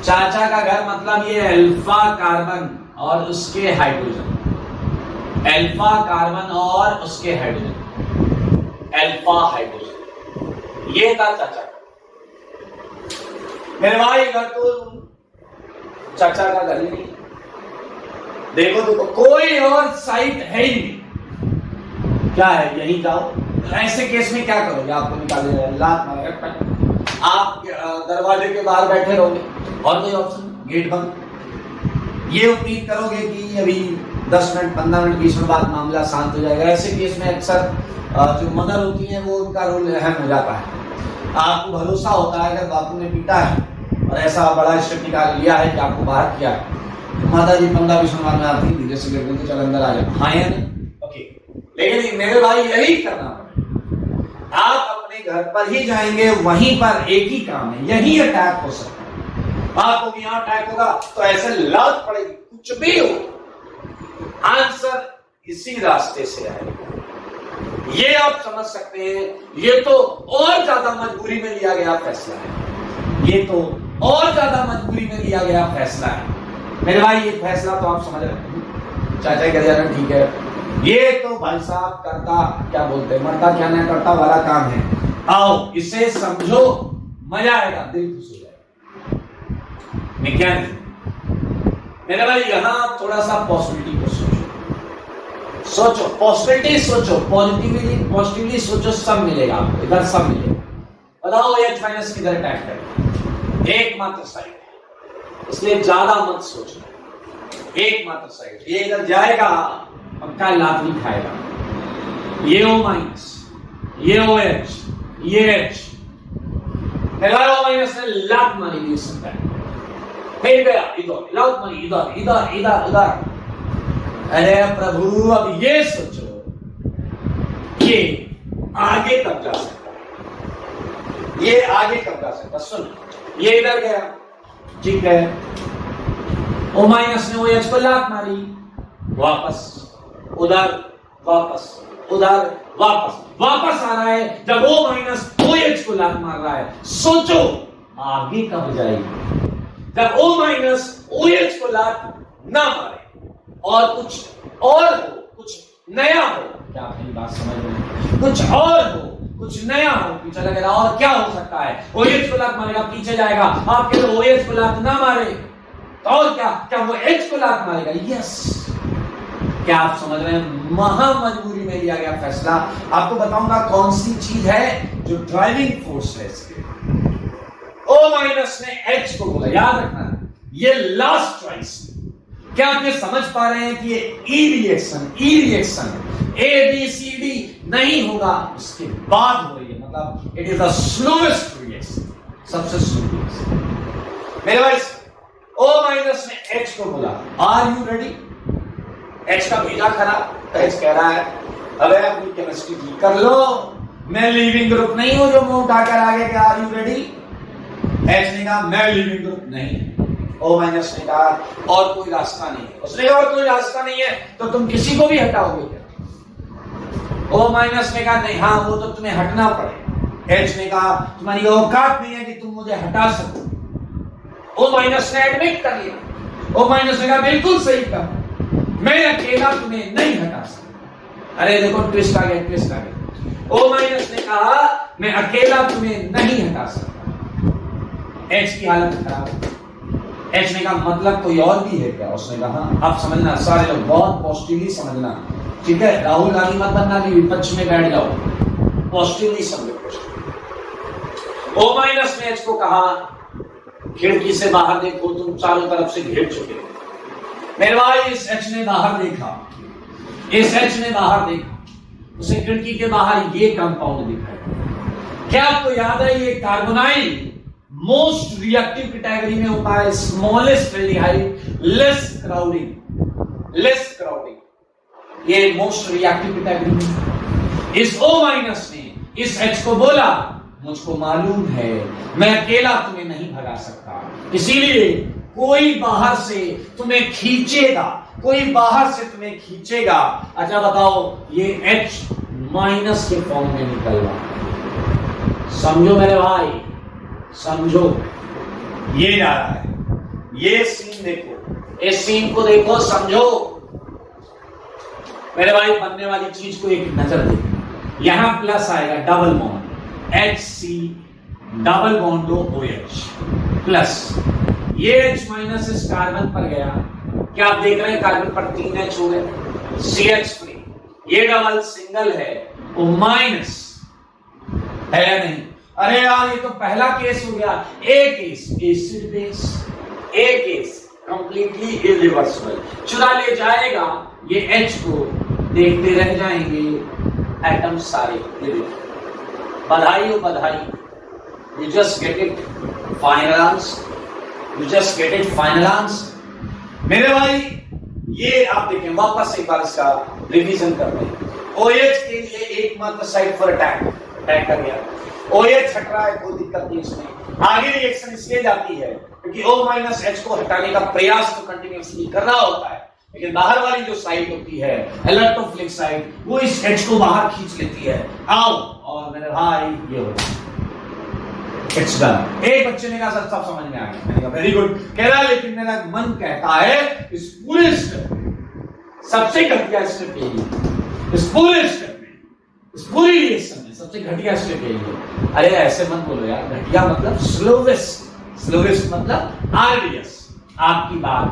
चाचा का घर मतलब ये अल्फा कार्बन और उसके हाइड्रोजन, अल्फा कार्बन और उसके हाइड्रोजन, अल्फा हाइड्रोजन, ये था चाचा। मेरे भाई घर तो चाचा का घर ही नहीं। देखो देखो, कोई और साइट है ही नहीं। क्या है, यहीं जाओ। ऐसे केस में क्या करोगे? आपको निकाले, लात मारेगा, आप दरवाजे के बाहर बैठे रहोगे और कोई ऑप्शन, गेट बंद। ये उम्मीद करोगे कि अभी 10 मिनट 15 मिनट 20 मिनट बाद मामला शांत हो जाएगा। ऐसे केस में अक्सर जो मदर होती है वो उनका रोल अहम हो जाता है। आपको भरोसा होता है अगर बापू ने पीटा है और ऐसा बड़ा स्टेप निकाल लिया है कि आपको बाहर किया है, माता जी 15-20 मिनट में आती है, धीरे से गेट बंद, चल अंदर आ जाए। हाँ या नहीं? ओके, लेकिन मेरे भाई यही करना पड़ेगा। आप अपने अपने घर पर ही जाएंगे, वहीं पर एक ही काम है, यही अटैक हो सकता है। आपको यहां अटैक होगा तो ऐसे लात पड़ेगी, कुछ भी हो, आंसर इसी रास्ते से आएगा। ये आप समझ सकते हैं, ये तो और ज्यादा मजबूरी में लिया गया फैसला है, ये तो और ज्यादा मजबूरी में लिया गया फैसला है मेरे भाई। ये फैसला तो आप समझ रहे हैं, चाचा कर जाना ठीक है, ये तो भाई साहब करता क्या बोलते हैं, मरता क्या नहीं करता वाला काम है। आओ इसे समझो, मजा आएगा, दिल खुश हो जाएगा। मैं क्या नहीं मेरे भाई, यहां थोड़ा सा पॉसिबिलिटी को सोचो, पॉसिबिलिटी सोचो, पॉजिटिवली सोचो, सब मिलेगा आपको, इधर सब मिलेगा। बताओ एच माइनस किधर अटैक करेगा, एकमात्र साइड है, इसलिए ज्यादा मत सोचना, एकमात्र साइड। ये इधर जाएगा पक्का लात नहीं खाएगा। ये O माइनस, ये OH, ये H, O माइनस ने लात मारी नहीं सकता है, फिर गया इधर, लात मारी इधर इधर इधर उधर। अरे प्रभु, अब ये सोचो कि आगे कब जा सकता है, ये आगे कब जा सकता। सुन, ये इधर गया, ठीक है, O माइनस ने OH को लात मारी, वापस उधर, वापस उधर, वापस आ रहा है। जब O माइनस OH को लात मार रहा है, सोचो आगे कब जाएगी। जब O माइनस OH को लात ना मारे और कुछ और हो, कुछ नया हो, क्या आप मेरी बात समझ रहे हैं, कुछ और हो, कुछ नया हो, पीछे लगेगा, और क्या हो सकता है, OH को लात मारेगा, पीछे जाएगा, आपके तो OH को लात ना मारे तो और क्या वो H को लात मारेगा। यस, क्या आप समझ रहे हैं, महा मजबूरी में लिया गया फैसला। आपको बताऊंगा कौन सी चीज है जो ड्राइविंग फोर्स है इसके। O माइनस ने H को बोला, याद रखना ये लास्ट चॉइस। क्या आप ये समझ पा रहे हैं कि ये ई रिएक्शन ABCD नहीं होगा, उसके बाद हो रही है, मतलब it is the slowest reaction, सबसे स्लो रिएक्शन। मेरे भाई O माइनस ने H को बोला, आर यू रेडी। H का भेजा खराब, H कह रहा है अबे अपनी केमिस्ट्री ठीक कर लो, मैं लीविंग ग्रुप नहीं हूं जो मुंह उठाकर आगे क्या आर यू रेडी। H ने कहा मैं लीविंग ग्रुप नहीं। O माइनस ने कहा और कोई रास्ता नहीं है। उसने कहा और कोई रास्ता नहीं है तो तुम किसी को भी हटाओगे क्या। O माइनस ने कहा नहीं, हाँ वो तो तुम्हें हटना पड़ेगा। H ने कहा तुम्हारी औकात नहीं है कि तुम मुझे हटा सको। O माइनस ने एडमिट कर लिया। O माइनस ने कहा बिल्कुल सही कहा, मैं अकेला तुम्हें नहीं हटा सकता। अरे देखो ट्विस्ट आ गया। O माइनस ने कहा मैं अकेला तुम्हें नहीं हटा सकता। H की हालत खराब। H ने कहा मतलब कोई और भी है क्या। उसने कहा आप समझना, सारे लोग बहुत पॉजिटिवली समझना, ठीक है, राहुल गांधी मत बनना कि विपक्ष में बैठ जाओ, पॉजिटिवली समझो। O माइनस ने H को कहा खिड़की से बाहर देखो, तुम चारों तरफ से घेर चुके हो। मेरे भाई इस H ने बाहर देखा, उसे खिड़की के बाहर ये कंपाउंड दिखा। क्या आपको याद है ये कार्बोनाइल मोस्ट रिएक्टिव कैटेगरी में होता है, स्मॉलेस्ट एल्डिहाइड, लेस क्राउडिंग, ये मोस्ट रिएक्टिव कैटेगरी में। इस O माइनस ने इस H को बोला मुझको मालूम है मैं अकेला तुम्हें नहीं भगा सकता, इसीलिए कोई बाहर से तुम्हें खींचेगा। अच्छा बताओ ये H माइनस के फॉर्म में निकल रहा, समझो मेरे भाई, समझो, ये जा रहा है, ये सीन देखो, इस सीन को देखो, समझो मेरे भाई, बनने वाली चीज को एक नजर देखो। यहां प्लस आएगा, double bond HC, double bond OH plus, ये H माइनस इस कार्बन पर गया, क्या आप देख रहे हैं कार्बन पर 3 H हो गए, CH फ्री, ये डबल सिंगल है, O माइनस है या नहीं। अरे यार ये तो पहला केस हो गया, एक केस एसिड बेस, एक केस कंप्लीटली इरिवर्सिबल, चुरा ले जाएगा ये H को, देखते रह जाएंगे एटम सारे। बधाई हो बधाई, you just get it final answer, मेरे भाई। ये आप देखें, वापस एक बार इसका रिवीजन करते हैं। OH के लिए एकमात्र साइट फॉर अटैक तय कर गया। OH हट रहा है, कोई दिक्कत नहीं इसमें। आगे रिएक्शन इसलिए जाती है क्योंकि O-H को हटाने का प्रयास तो कंटिन्यूअसली कर रहा होता है, लेकिन बाहर वाली जो साइड होती है इलेक्ट्रोफिलिक साइड, वो इस H को बाहर खींच लेती है। आओ, और मेरे भाई ये हो इट्स डन। एक बच्चे ने कहा सर सब समझ में आ गया। मैंने कहा वेरी गुड। कह रहा लेकिन मेरा मन कहता है इस पूरे स्टेप सबसे घटिया स्टेप यही है, इस पूरे स्टेप में, इस पूरी रिएक्शन में सबसे घटिया स्टेप यही है। अरे ऐसे मत बोलो यार, घटिया मतलब स्लोवेस्ट, स्लोवेस्ट मतलब आरडीएस। आपकी बात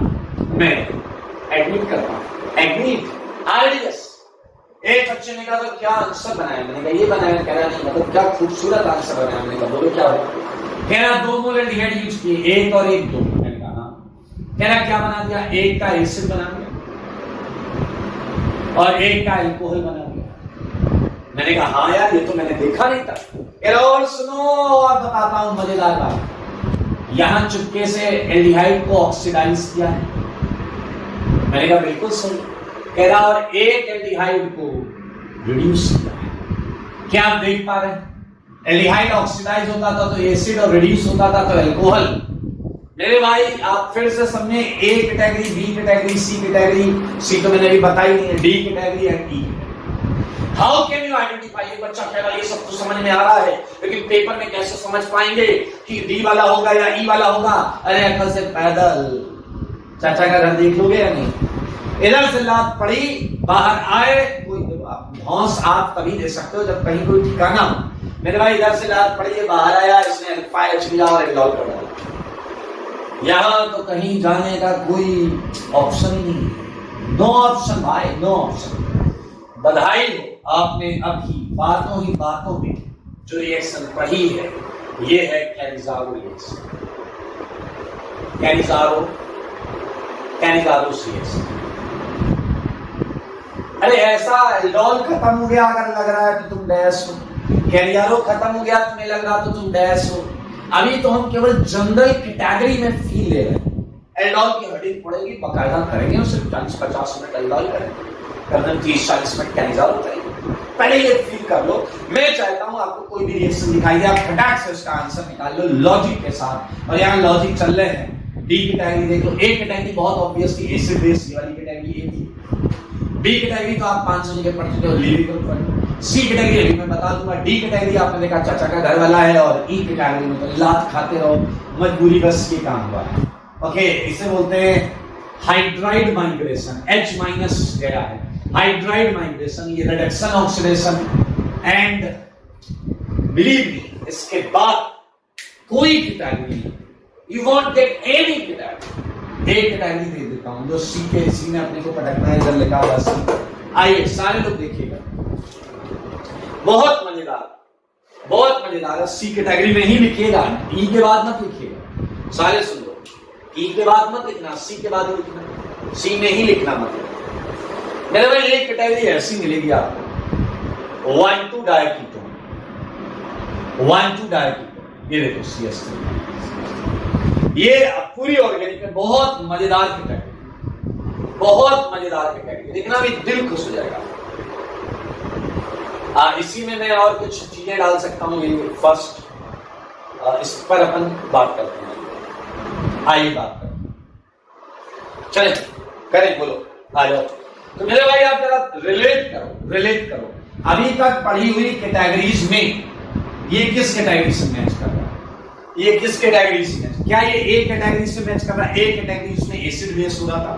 मैं एडमिट करता हूं, एडमिट आरडीएस। एक बच्चे ने कहा तो क्या आंसर बनाया? मैंने कहा ये बनाया। कह रहा नहीं मतलब क्या खूबसूरत आंसर बनाया। मैंने कहा बोलो क्या हो? कह रहा 2 मोल एल्डिहाइड यूज किए, 1 और 1 2। मैंने कहा हाँ। कह रहा क्या बना दिया? 1 का एसिड बना दिया और 1 का अल्कोहल बना दिया। मैंने कहा हाँ यार ये तो मैंने देखा नहीं था। कह रहा और सुनो और बताता हूं मजेदार बात, यहां चुपके से एल्डिहाइड को ऑक्सीडाइज किया है। मैंने कहा बिल्कुल सही। कह रहा और 1 एल्डिहाइड को रिड्यूस किया है। क्या आप देख पा रहे हैं? एल्डिहाइड ऑक्सीडाइज होता था तो एसिड और रिड्यूस होता था तो अल्कोहल। मेरे भाई आप फिर से समझे, A category, B category, C category. C तो मैंने अभी बताई नहीं है, D category and E. How can you identify? ये बच्चा कह रहा ये सब तो समझ में आ रहा है, लेकिन पेपर में कैसे समझ पाएंगे कि डी वाला होगा या ई वाला होगा? अरे अकल से पैदल चाचा का घर देख लोगे या नहीं? इधर से लात पड़ी, बाहर आए, कोई धौंस आप तभी दे सकते हो जब कहीं कोई ठिकाना हो। मेरे भाई इधर से लात पड़ी है, बाहर आया, इसने अल्फा-H मिला और एल्डोल कर डाला। यहां तो कहीं जाने का कोई ऑप्शन ही नहीं, नो ऑप्शन भाई, नो ऑप्शन। बधाई हो, आपने अभी बातों में जो रिएक्शन पढ़ी है, ये है कैनिजारो रिएक्शन। Cannizzaro reaction. अरे ऐसा एल्डोल खत्म हो गया अगर लग रहा है तो तुम डैश हो, कैनिजारो खत्म हो गया तुम्हें लग रहा तो तुम डैश हो। अभी तो हम केवल जनरल कैटेगरी में फील ले रहे हैं। एल्डोल की हेडिंग पड़ेगी, बकायदा करेंगे, और सिर्फ 40-50 मिनट एल्डोल करेंगे, करना 30-40 मिनट कैनिजारो करेंगे। पहले ये फील कर लो। मैं चाहता हूं आपको कोई भी रिएक्शन दिखाई दे, आप फटाक से उसका आंसर निकाल लो लॉजिक के साथ। और यहाँ लॉजिक चल रहे हैं। डी कैटेगरी देख लो। ए कैटेगरी बहुत ऑब्वियस थी, एसिड बेस वाली कैटेगरी ए थी। बी कैटेगरी तो आप 500 जगह पढ़ चुके हो, लीविंग ग्रुप। सी कैटेगरी अभी मैं बता दूंगा। डी कैटेगरी आपने देखा चाचा का घर वाला है, और ई कैटेगरी में तो लात खाते रहो, मजबूरी बस ये काम हुआ है। ओके, इसे बोलते हैं हाइड्राइड माइग्रेशन। H माइनस गया है, हाइड्राइड माइग्रेशन, ये reduction oxidation. And believe me, इसके बाद कोई कैटेगरी नहीं, you want get any category. एक कैटेगरी दे देता हूं जो सी ने अपने को पटकना है, इधर लिखा हुआ सी। आइए सारे लोग देखिएगा, बहुत मजेदार है। सी कैटेगरी में ही लिखिएगा, ई के बाद मत लिखिएगा। सारे सुन लो, ई के बाद मत लिखना, सी के बाद लिखना, सी में ही लिखना मत। मेरे भाई एक कैटेगरी ऐसी मिलेगी आपको, 1,2 डायकीटोन। 1,2 डायकीटोन, ये देखो CH3। ये पूरी ऑर्गेनिक में बहुत मजेदार कैटेगरी, बहुत मजेदार कैटेगरी, देखना भी दिल खुश हो जाएगा। इसी में मैं और कुछ चीजें डाल सकता हूँ। ये फर्स्ट, इस पर अपन बात करते हैं। आइए बात करते हैं, चले करें, बोलो आ जाओ। तो मेरे भाई आप जरा रिलेट करो। अभी तक पढ़ी हुई कैटेगरीज में ये किस कैटेगरी से मैच कर रहा है? ये किस कैटेगरी से मैच? क्या ये ए कैटेगरी से मैच कर रहा है? ए कैटेगरी उसमें एसिड बेस हो रहा था,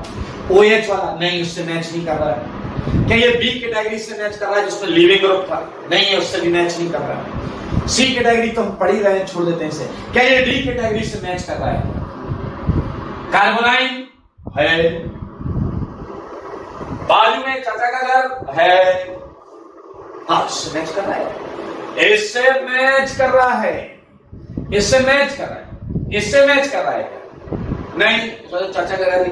OH वाला नहीं, उससे मैच नहीं कर रहा है। क्या ये बी कैटेगरी से मैच कर रहा है जिसमें लिविंग ग्रुप था? नहीं, उससे भी मैच नहीं कर रहा है। सी कैटेगरी तो हम पढ़ ही रहे हैं, छोड़ देते हैं इसे। क्या ये डी कैटेगरी से मैच कर रहा है? कार्बोनाइन है, बाजू में चाचा का घर है, हाँ इससे मैच कर रहा है, इससे मैच कर रहा है, इससे मैच कर रहा है, इससे मैच कर रहा है क्या? नहीं, तो चाचा का घर।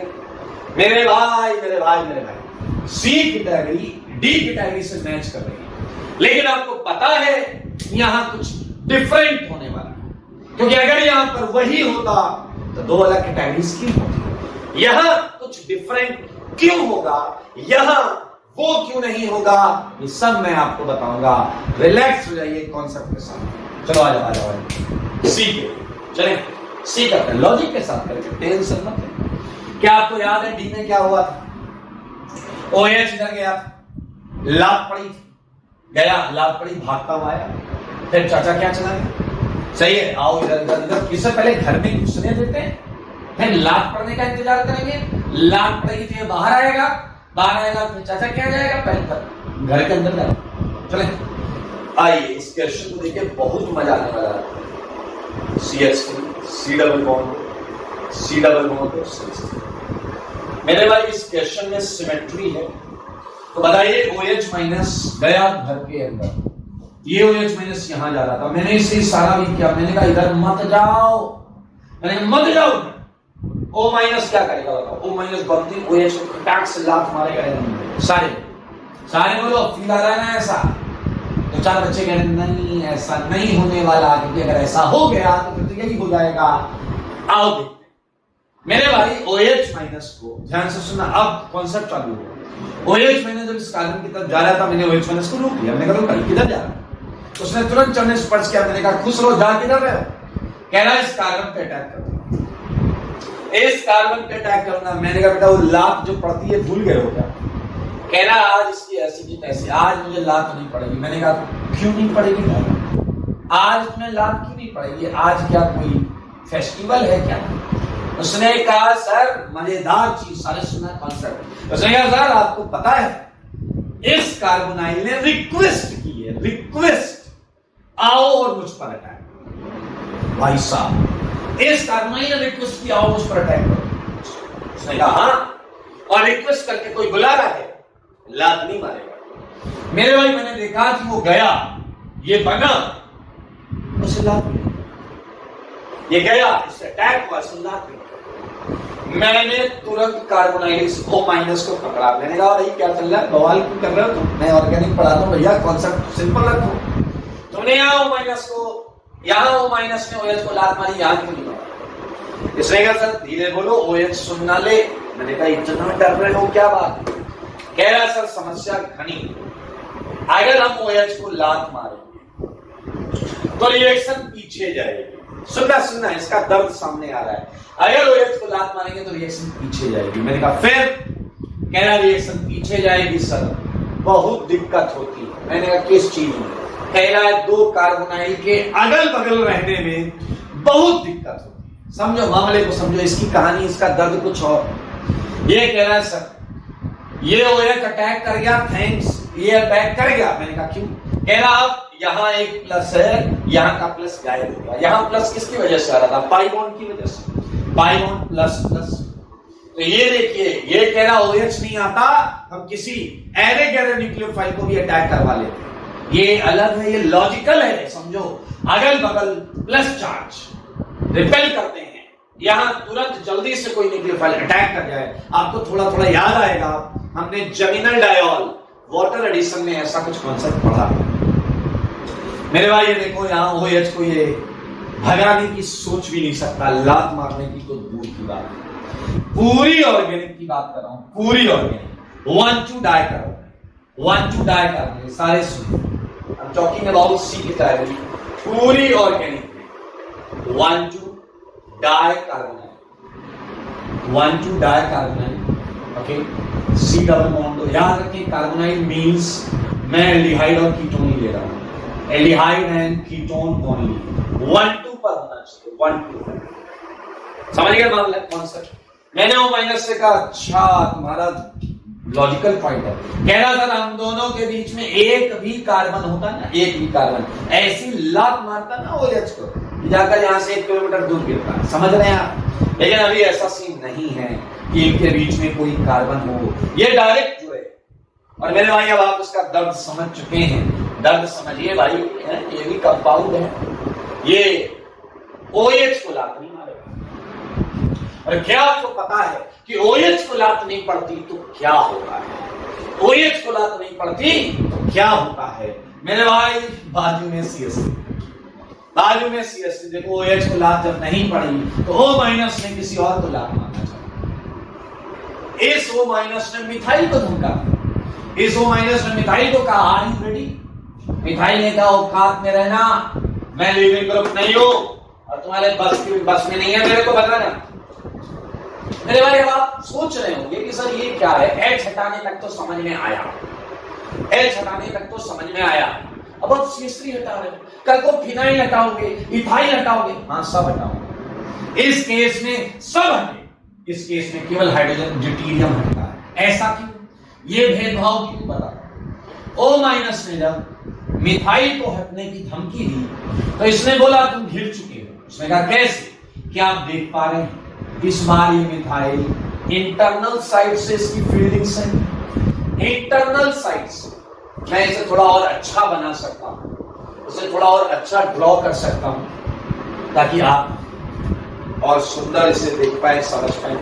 मेरे भाई सी कैटेगरी डी कैटेगरी से मैच कर रही है, लेकिन आपको पता है यहां कुछ डिफरेंट होने वाला है, क्योंकि अगर यहां पर वही होता तो दो अलग कैटेगरीज क्यों होती? यहां कुछ डिफरेंट क्यों होगा? यहां वो क्यों नहीं होगा, ये सब मैं आपको बताऊंगा। रिलैक्स हो जाइए कॉन्सेप्ट के साथ। चलो आ जाओ सी के, चले सी करते हैं लॉजिक के साथ करके, टेंशन मत ले। क्या आपको याद है डी में क्या हुआ था? OH इधर गया था, लात पड़ी गया, लात पड़ी भागता हुआ आया, फिर चाचा क्या चला गया, सही है, आओ इधर इधर इधर। इससे पहले घर में घुसने देते हैं, फिर लात पड़ने का इंतजार करेंगे, लात पड़ेगी तो ये बाहर आएगा, बाहर आएगा फिर चाचा क्या जाएगा, पहले घर के अंदर जाएगा। चले आइए इस क्वेश्चन को देखिए, बहुत मजा आने वाला है। सी डबल बॉन्ड मेरे भाई इस क्वेश्चन में सिमेट्री है, तो बताइए OH माइनस गया घर के अंदर, ये OH माइनस यहां जा रहा था, मैंने इसे इशारा भी किया, मैंने कहा इधर मत जाओ, मैंने मत जाओ। O माइनस क्या करेगा बताओ? O माइनस बनती OH को खटाक से लात मारेगा। सारे बोलो फील आ रहा है ना ऐसा? तो चार बच्चे कह रहे नहीं ऐसा नहीं होने वाला, क्योंकि अगर ऐसा हो गया तो फिर तो यही हो जाएगा। आओ देखते मेरे भाई OH माइनस को ध्यान से सुनना, अब कॉन्सेप्ट चालू हो। OH माइनस जब इस कार्बन की तरफ जा रहा था, मैंने OH माइनस को रोक दिया, मैंने कहा किधर जा रहा है? उसने तुरंत चढ़ने स्पर्श किया, मैंने कहा खुश रहो, जा किधर रहे हो? कह रहा है इस कार्बन पे अटैक करो, इस कार्बन पे अटैक करना। मैंने कहा बेटा वो लात जो पड़ती है भूल गए हो क्या? कह रहा आज इसकी ऐसी की तैसी, आज मुझे लात नहीं पड़ेगी। मैंने कहा क्यों नहीं पड़ेगी? आज तुम्हें लात क्यों नहीं पड़ेगी? आज क्या कोई फेस्टिवल है क्या? उसने कहा सर मजेदार चीज, सारे सुना कॉन्सेप्ट। उसने कहा सर आपको पता है इस कार्बोनाइल ने रिक्वेस्ट की है, रिक्वेस्ट आओ और मुझ पर अटैक। भाई साहब इस कार्बोनाइल ने रिक्वेस्ट किया आओ मुझ पर अटैक करो। उसने कहा हाँ, और रिक्वेस्ट करके कोई बुला रहा है, लात नहीं मारेगा। मेरे भाई मैंने देखा कि वो गया, ये बना, उसे लात मिली, ये गया, इससे अटैक हुआ, इसे लात मिली। मैंने तुरंत कार्बोनाइल O माइनस को पकड़ा, मैंने कहा भाई क्या चल रहा है, बवाल क्यों कर रहे हो तुम? मैं ऑर्गेनिक पढ़ाता हूं भैया, कॉन्सेप्ट सिंपल रखो। तुमने यहाँ O माइनस को, यहाँ O माइनस ने OH को लात मारी, यहाँ क्यों नहीं मारा? इसने कहा सर धीरे बोलो, OH सुन ना ले। मैंने कहा इतना डर रहे हो क्या बात? कह रहा सर समस्या घनी, अगर हम OH को लात मारेंगे तो रिएक्शन पीछे जाएगी। सुनना इसका दर्द सामने आ रहा है। अगर OH को लात मारेंगे तो रिएक्शन पीछे जाएगी। मैंने कहा फिर? कह रहा रिएक्शन पीछे जाएगी सर, बहुत दिक्कत होती है। मैंने कहा किस चीज में? कह रहा है दो कार्बोनाइल के अगल बगल रहने में बहुत दिक्कत होती है। समझो मामले को, समझो इसकी कहानी, इसका दर्द कुछ और। ये कह रहा है सर ये OH अटैक कर गया, थैंक्स, ये अटैक कर गया। मैंने कहा क्यों? कह रहा अब यहाँ एक प्लस है, यहाँ का प्लस गायब हो गया। यहाँ प्लस किसकी वजह से आ रहा था? पाई बॉन्ड की वजह से, पाई बॉन्ड प्लस प्लस। तो ये देखिए, ये कह रहा OH नहीं आता, हम किसी एरे गैरे न्यूक्लियोफाइल को भी अटैक करवा लेते। ये अलग है, ये लॉजिकल है, समझो। अगल बगल प्लस चार्ज रिपेल करते हैं, यहां तुरंत जल्दी से कोई न्यूक्लियोफाइल अटैक कर जाए। आपको थोड़ा थोड़ा याद आएगा, हमने जमीनल डायोल वाटर एडिशन में ऐसा कुछ कॉन्सेप्ट पढ़ा। मेरे भाई ये देखो, यहां OH को ये भगाने की सोच भी नहीं सकता, लात मारने की तो दूर की बात है। पूरी ऑर्गेनिक की बात कर रहा हूं, पूरी ऑर्गेनिक। वांट टू डाई करो, वांट टू डाई करने सारे सुनो। I am talking about C की टाइप, पूरी ऑर्गेनिक में want to die carbonyl, want to die carbonyl. Okay, C double bond याद रखिए। कार्बोनाइल मींस मैं एल्डिहाइड और कीटोन ही ले रहा हूं, एल्डिहाइड एंड कीटोन ओनली। 1-2 पर होना चाहिए, 1-2। समझ गए मामला कॉन्सेप्ट? मैंने O माइनस से कहा अच्छा तुम्हारा लॉजिकल पॉइंट है। कह रहा था हम दोनों के बीच में एक भी कार्बन होता ना, एक भी कार्बन ऐसी लात मारता ना OH को, जाकर यहां से 1 किलोमीटर दूर गिरता। समझ रहे हैं आप? लेकिन अभी ऐसा सीन नहीं है कि इनके बीच में कोई कार्बन हो, ये डायरेक्ट जुड़े। और मेरे भाई अब आप उसका दर्द समझ चुके हैं, दर्द समझिए भाई, ये भी कंपाउंड है, ये OH को लात नहीं मारेगा। और क्या आपको पता है कि OH को लात नहीं पड़ती तो क्या होता है? OH को लात नहीं पड़ती तो क्या होता है? मेरे भाई बाजू में CH3, बाजू में CH3 देखो, OH को लात जब नहीं पड़ी तो O माइनस ने किसी और को लात मारना चाहिए। इस O माइनस ने मिथाइल को धमका, इस O माइनस में मिथाइल को कहा आर यू रेडी, मिथाइल ने कहा औकात में रहना, मैं लीविंग ग्रुप नहीं हूं और तुम्हारे बस में नहीं है मेरे को बताना। मेरे भाई अब आप सोच रहे होंगे कि सर ये क्या है, H हटाने तक तो समझ में आया, H हटाने तक तो समझ में आया, अब आप CH3 हटा रहे हो, कल को फिनाइल हटाओगे, इथाइल हटाओगे, हाँ सब हटाओगे। इस केस में सब हटे, इस केस में केवल हाइड्रोजन ड्यूटेरियम हटता है। ऐसा क्यों, ये भेदभाव क्यों बता। O माइनस ने जब मिथाइल को हटने की धमकी दी तो इसने बोला तुम घिर चुके हो। उसने कहा कैसे, क्या आप देख पा रहे हैं इस बार ये मिथाइल इंटरनल साइड से इसकी फील्डिंग से, इंटरनल साइड से मैं इसे थोड़ा और अच्छा बना सकता हूं, उसे थोड़ा और अच्छा ड्रॉ कर सकता हूं ताकि आप और सुंदर इसे देख पाए, समझ पाए।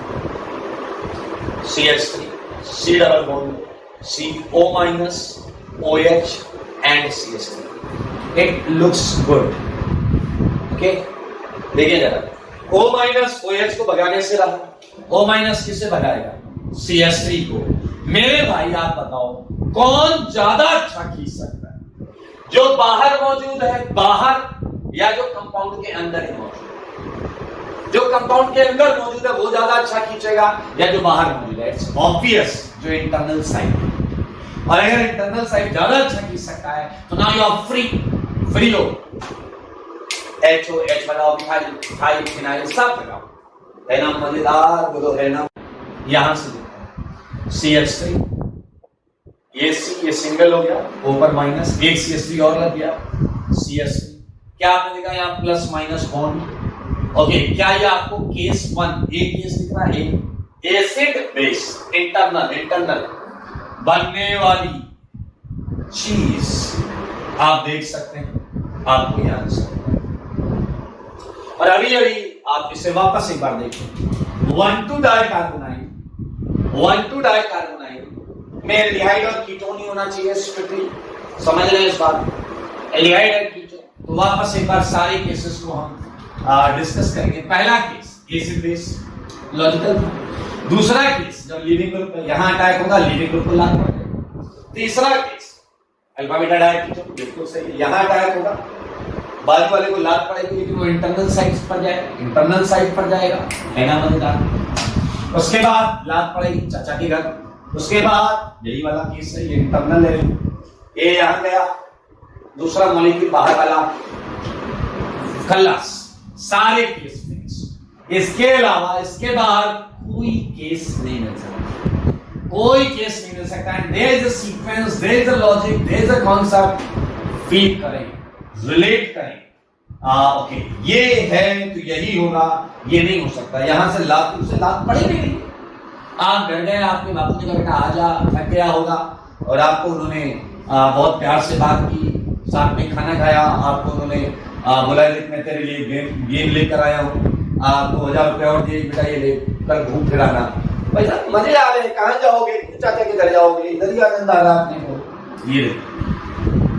CH3 C double bond CO minus OH and CH3, it looks good, okay? देखिए जरा, O माइनस OH को भगाने से रहा, O माइनस किसे भगाएगा, CH3 को। मेरे भाई आप बताओ कौन ज्यादा अच्छा खींच सकता है, जो बाहर मौजूद है बाहर, या जो कंपाउंड के अंदर ही मौजूद, जो कंपाउंड के अंदर मौजूद है वो ज्यादा अच्छा खींचेगा या जो बाहर मौजूद है। इट्स ऑब्वियस जो इंटरनल साइड, और अगर इंटरनल साइड ज्यादा अच्छा खींच सकता है तो नाउ यू आर फ्री हो, HOH लगाओ, मिथाइल फिनाइल सब लगाओ, है ना मजेदार, बोलो है ना। यहां से CH3, ये सिंगल हो गया, ऊपर माइनस, एक CH3 और लग गया, CH3, क्या आपने देखा यहाँ प्लस माइनस बॉन्ड, ओके। क्या ये आपको केस 1 एक केस दिख रहा है, एसिड बेस इंटरनल बनने वाली चीज आप देख सकते हैं, आपको यहां से। और अभी आप इसे वापस एक बार देखिए, 1,2 डाइकार्बोनाइल में एल्डिहाइड और कीटोन ही होना चाहिए स्ट्रिक्टली, समझ रहे हैं इस बात, एल्डिहाइड और कीटोन। तो वापस एक बार सारे केसेस को हम डिस्कस करेंगे। पहला केस एसिड बेस, लॉजिकल था। दूसरा केस जब लिविंग ग्रुप यहां अटैक होगा, लिविंग ग्रुप को लाना पड़ेगा। तीसरा केस अल्फा बीटा डायकीटोन, बिल्कुल सही, यहां अटैक होगा, बाजू वाले को लात पड़ेगी लेकिन वो इंटरनल साइड पर जाएगा, है ना मजेदार। उसके बाद लात पड़ेगी चाचा के घर, उसके बाद यही वाला केस है, ये इंटरनल है, ये यहां गया, दूसरा मॉलिक्यूल बाहर वाला, खल्लास, सारे केस फिनिश। इसके अलावा इसके बाहर कोई केस नहीं मिल सकता, कोई केस नहीं मिल सकता। And there is a sequence, there is a logic, there is a concept, feel करें, रिलेट करें, ओके ये है तो यही होगा, ये नहीं हो सकता। यहां से लात पड़ेगी नहीं, आप डर गए, आपके बापू ने कहा बेटा आजा, थक गया होगा, और आपको उन्होंने बहुत प्यार से बात की, साथ में खाना खाया, आपको उन्होंने बोला मैं तेरे लिए गेम लेकर आया हूँ, 2,000 रुपये और दिए, बेटा ये ले, कल घूम फिर आना। भाई साहब मजे आ रहे हैं, कहाँ जाओगे, चाचा के घर जाओगे, इधर ही आनंद आ रहा है आपने। ये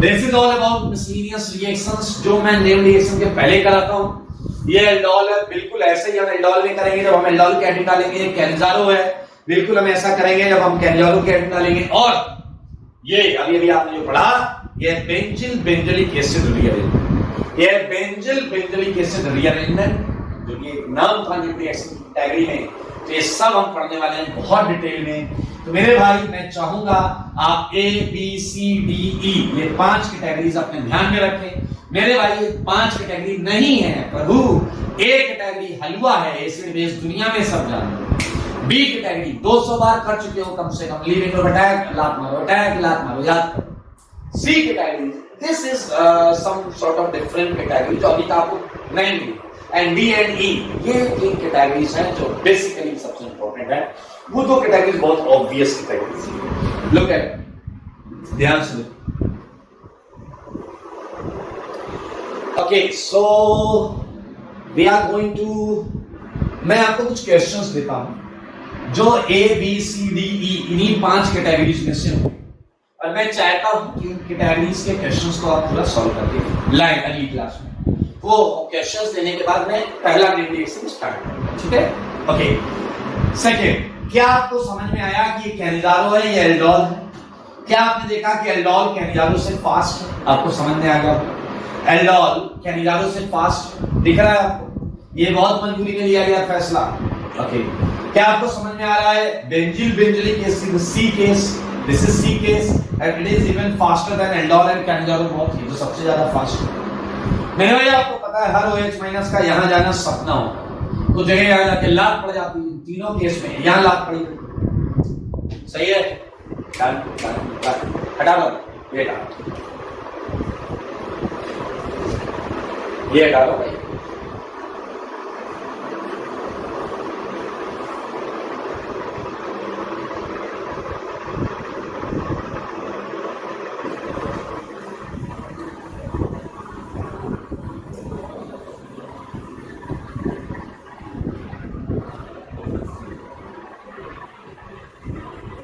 this is all about miscellaneous reactions, जो मैं नेम रिएक्शन के पहले कराता हूँ। ये एल्डोल है, बिल्कुल ऐसे ही हम एल्डोल में करेंगे जब हम एल्डोल के एसिड डालेंगे। कैंजारो है, बिल्कुल हम ऐसा करेंगे जब हम कैंजारो के एसिड डालेंगे। और ये अभी आपने जो पढ़ा, ये बेंजिल बेंजलिक एसिड रीअरेंजमेंट, ये बेंजिल बेंजलिक एसिड रीअरेंजमेंट जो कि एक नाम था रिएक्शन की कैटेगरी में, तो ये सब हम पढ़ने वाले हैं बहुत डिटेल में। तो मेरे भाई मैं चाहूंगा आप A B C D E ये 5 कैटेगरीज अपने ध्यान में रखें। मेरे भाई ये 5 कैटेगरी नहीं है प्रभु, A कैटेगरी हलवा है, एसिड बेस दुनिया में सब जानते हैं। B कैटेगरी 200 बार कर चुके हो कम से कम, लिविंग ग्रुप अटैक, लात मारो, याद करो। C category this is some sort of different category जो अभी आपको नहीं मिली। एंड D and E ये 3 कैटेगरीज हैं जो बेसिकली सबसे इंपॉर्टेंट है। वो 2 कैटेगरीज बहुत ऑब्वियस कैटेगरीज हैं, लुक एट, ध्यान से। Okay so we are going to, मैं आपको कुछ क्वेश्चंस देता हूं जो A B C D E इन्हीं 5 कैटेगरीज में से हो, और मैं चाहता हूं कि उन कैटेगरीज के क्वेश्चंस को आप पूरा सॉल्व करके लाएं अगली क्लास में। वो क्वेश्चंस देने के बाद मैं पहला रिएक्शन स्टार्ट करूंगा, ठीक है। ओके सेकंड, क्या आपको समझ में आया कि ये कैंजारो है या एल्डोल है? क्या आपने देखा कि एल्डोल कैनिजारो से फास्ट है? आपको समझ में आ गया एल्डोल कैनिजारो से फास्ट दिख रहा है आपको? ये बहुत मजबूरी में लिया गया फैसला। ओके, क्या आपको समझ में आ रहा है? Benzil benzilic acid C case, this is C case and it is even faster than aldol and Cannizzaro, बहुत ही जो सबसे ज्यादा फास्ट है। मेरे भाई आपको पता है हर OH माइनस का यहां जाना सपना होता, तो जगह यहां जाके लात पड़ जाती है। तीनों केस में यहां लात पड़ी, सही है? हटा दो ये, ये हटा दो भाई।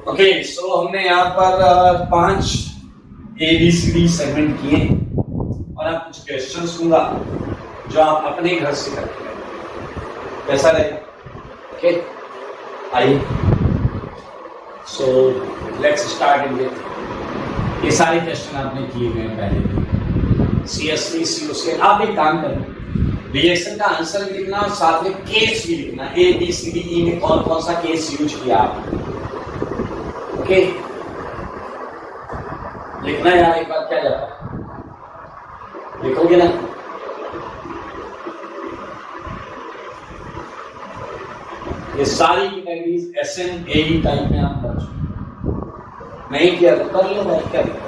ओके, सो हमने यहाँ पर 5 ABCD सेगमेंट किए और आप कुछ क्वेश्चंस दूंगा जो आप अपने घर से करते हैं, कैसा रहेगा? ओके, आइए, सो लेट्स स्टार्ट विद ये सारे क्वेश्चन आपने किए हुए हैं पहले। CS3 CO आप एक काम करें, रिएक्शन का आंसर भी लिखना और साथ में केस भी लिखना, ABCDE में कौन कौन सा केस यूज किया आपने। ओके, लिखना यार, एक बार क्या जाता है, लिखोगे ना? ये सारी कैटेगरीज SNAE टाइप में आप कर चुके, नहीं किया तो कर लो भाई, क्या दिक्कत है?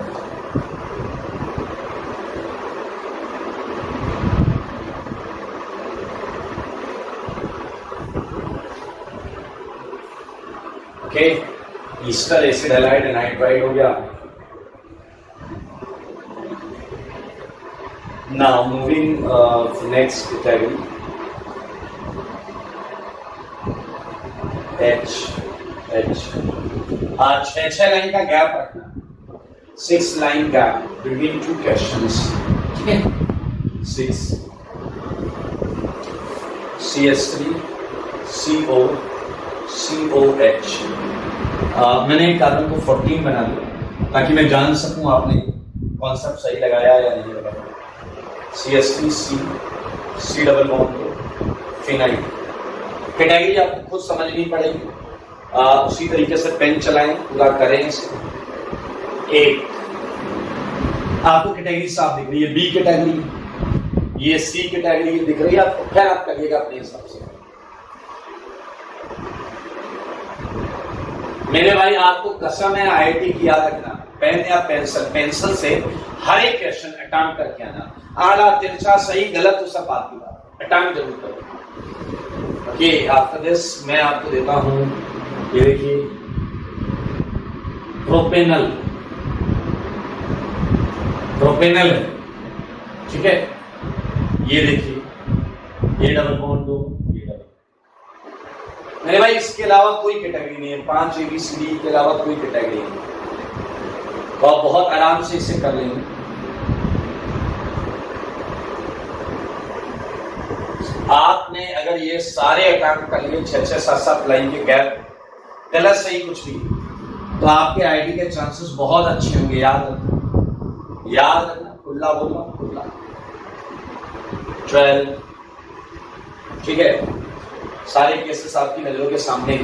Okay, Easter acid halide anhydride हो गया। Now moving next category, H 6 line का गैप रखना, 6 लाइन गैप बिटवीन 2 क्वेश्चंस, ठीक है? 6 CS3 CO COH। मैंने कार्बन को 14 बना दिया ताकि मैं जान सकूं आपने कॉन्सेप्ट सही लगाया या नहीं लगाया। CS3 C double bond phenyl, category आपको खुद समझनी पड़ेगी, उसी तरीके से पेन चलाएं, पूरा करें इसे। एक आपको कैटेगरी साफ दिख रही है, B कैटेगरी, ये C कैटेगरी दिख रही है आपको, खैर आप करिएगा अपने हिसाब से। मेरे भाई आपको कसम है IIT की याद रखना, पेन या पेंसिल से हर एक क्वेश्चन अटेम्प्ट करके आना, आड़ा तिरछा सही गलत तो सब बात की बात, अटेम्प्ट जरूर करो। ओके, आफ्टर दिस मैं आपको देता हूं, ये देखिए प्रोपेनल, प्रोपेनल है, ठीक है? ये देखिए, ये डबल बॉन्ड दो, ये डबल। मेरे भाई इसके अलावा कोई कैटेगरी नहीं है, 5 ABCD के अलावा कोई कैटेगरी नहीं, तो आप बहुत आराम से इसे कर लेंगे। आपने अगर ये सारे अटेम्प्ट कर लिए 6-6, 7-7 लाइन के गैप, गलत सही कुछ भी, तो आपके IIT के चांसेस बहुत अच्छे होंगे। याद रखना, याद रखना, खुला बोलना, खुला 12, ठीक है? सारे केसेस आपकी नजरों के सामने।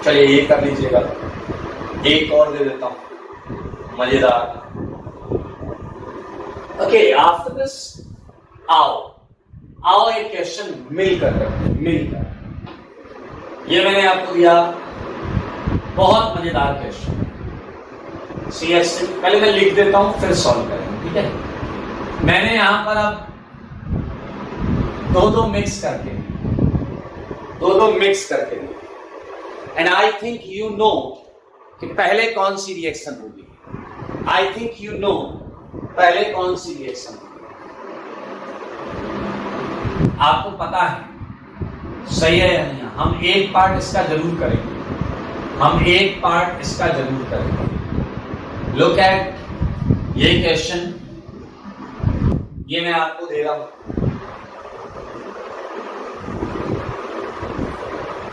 चलिए ये कर लीजिएगा, एक और दे देता हूं मजेदार। ओके, आफ्टर दिस आओ एक क्वेश्चन मिलकर करते हैं, मिलकर। ये मैंने आपको दिया बहुत मजेदार क्वेश्चन, CS पहले मैं लिख देता हूं फिर सॉल्व करेंगे, ठीक है? मैंने यहां पर अब दो मिक्स करके and I think you know कि पहले कौन सी रिएक्शन होगी। आई थिंक यू नो पहले कौन सी रिएक्शन होगी, आपको पता है, सही है या नहीं? हम एक पार्ट इसका जरूर करेंगे, हम एक पार्ट इसका जरूर करेंगे। लुक एट ये क्वेश्चन, ये मैं आपको दे रहा हूं,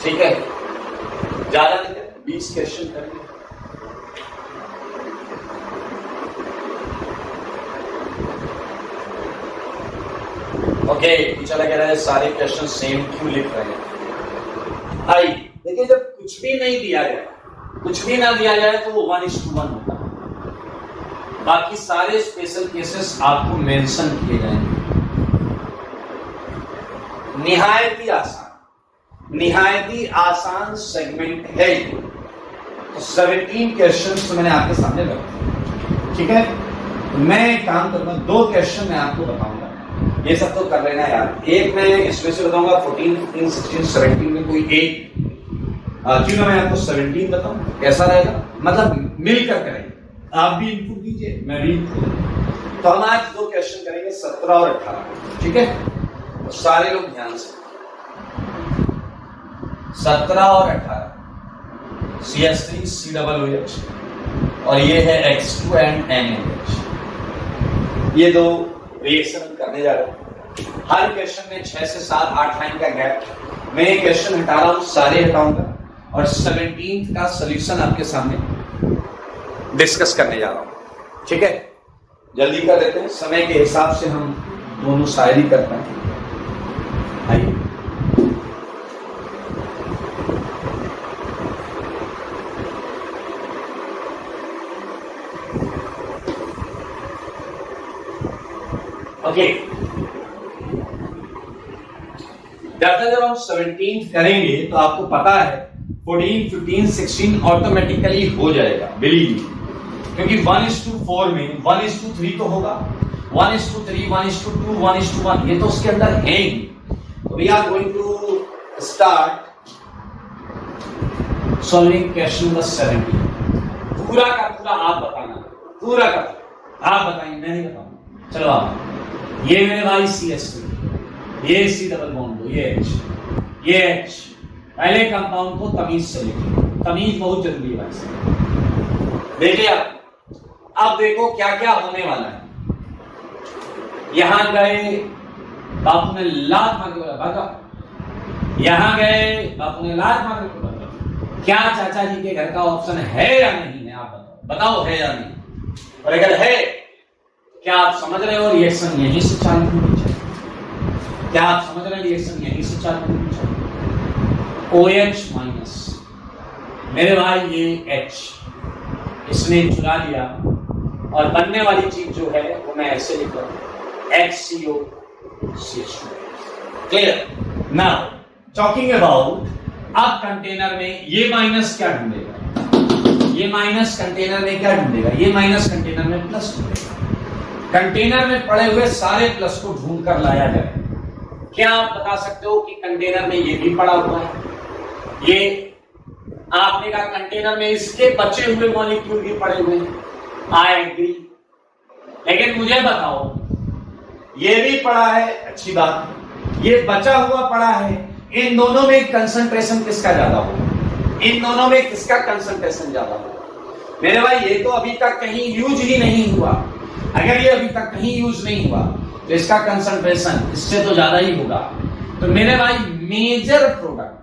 ठीक है? ज्यादा नहीं, 20 क्वेश्चन करेंगे। ओके, टीचर कह रहा है सारे क्वेश्चन सेम क्यों लिख रहे हैं। आई देखिए, जब कुछ भी नहीं दिया जाए, कुछ भी ना दिया जाए तो वो 1:1 होता है। बाकी सारे स्पेशल केसेस आपको मेंशन किए जाएंगे। निहायती आसान सेगमेंट है। तो 17 क्वेश्चन मैंने आपके सामने रखे, ठीक है। तो मैं एक काम करूंगा, 2 क्वेश्चन मैं आपको बताऊंगा, ये सब तो कर लेना यार। एक मैं इसमें से बताऊंगा 14, 15, 16, 17 में कोई एक, क्यों ना मैं आपको 17 बताऊं, कैसा रहेगा, मतलब मिलकर करेंगे, आप भी इनपुट दीजिए, मैं भी इनपुट। तो हम आज 2 क्वेश्चन करेंगे 17 और 18, ठीक है। तो सारे लोग ध्यान से, 17 और 18 CS3 COOH और ये है X2 एंड NaOH। ये 2 रिएक्शन करने जा रहे हैं। हर क्वेश्चन में 6 से 7, 8 लाइन का गैप। मैं ये क्वेश्चन हटा रहा हूं, सारे हटाऊंगा और 17 का सोल्यूशन आपके सामने डिस्कस करने जा रहा हूं, ठीक है। जल्दी कर देते हैं, समय के हिसाब से हम दोनों शायरी करते हैं। आइए, ओके। जब हम 17 करेंगे तो आपको पता है 14, 15, 16 ऑटोमेटिकली हो जाएगा, बिलीव मी, क्योंकि 1:4 में 1:3 तो होगा, 1:3, 1:2, 1:1, ये तो उसके अंदर है ही। We are going to start solving question number 17। पूरा का पूरा आप बताना, पूरा का आप बताएंगे, मैं नहीं बताऊंगा। चलो आप, ये मेरे भाई CS3, ये C डबल बॉन्ड, ये H। पहले कंपाउंड को तमीज से लिखिए, तमीज बहुत जरूरी है भाई। देखिए आप, अब देखो क्या क्या होने वाला है। यहां गए, बापू ने लात मार के बोला भागा। यहां गए, बापू ने लात मार के बोला। क्या चाचा जी के घर का ऑप्शन है या नहीं है, आप बताओ, बताओ है या नहीं। और अगर है, क्या आप समझ रहे हो रिएक्शन यहीं से चालू होनी चाहिए? क्या आप समझ रहे हैं रिएक्शन यहीं से चालू होनी चाहिए? OH माइनस, मेरे भाई ये H, इसने चुरा लिया और बनने वाली चीज जो है वो मैं ऐसे लिख रहा हूं, HCOCH2। Clear? Now talking about, अब कंटेनर में ये माइनस क्या ढूंढेगा, ये माइनस कंटेनर में क्या ढूंढेगा, ये माइनस कंटेनर में प्लस ढूंढेगा। कंटेनर में पड़े हुए सारे प्लस को ढूंढ कर लाया जाए। क्या आप बता सकते हो कि कंटेनर में ये भी पड़ा हुआ है, ये आपने कहा कंटेनर में इसके बचे हुए मॉलिक्यूल भी पड़े हुए हैं, आई एग्री। लेकिन मुझे बताओ, ये भी पड़ा है, अच्छी बात, ये बचा हुआ पड़ा है, इन दोनों में कंसंट्रेशन किसका ज्यादा होगा, इन दोनों में किसका कंसंट्रेशन ज्यादा होगा? मेरे भाई ये तो अभी तक कहीं यूज ही नहीं हुआ। अगर ये अभी तक कहीं यूज नहीं हुआ तो इसका कंसंट्रेशन इससे तो ज्यादा ही होगा। तो मेरे भाई मेजर प्रोडक्ट,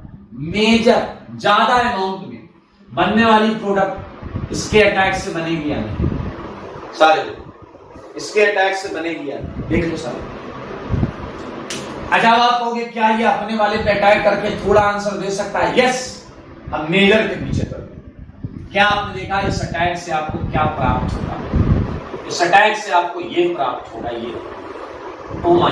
मेजर ज्यादा अमाउंट में बनने वाली प्रोडक्ट इसके अटैक से बनेगी या नहीं? सारे इसके अटैक से बनेगी या नहीं? देख लो सारे। अच्छा, आप कहोगे क्या ये अपने वाले पे अटैक करके थोड़ा आंसर दे सकता है? यस, हम मेजर के पीछे चलते। क्या आपने देखा इस अटैक से आपको क्या प्राप्त होगा? इस अटैक से आपको ये प्राप्त होगा, ये O-।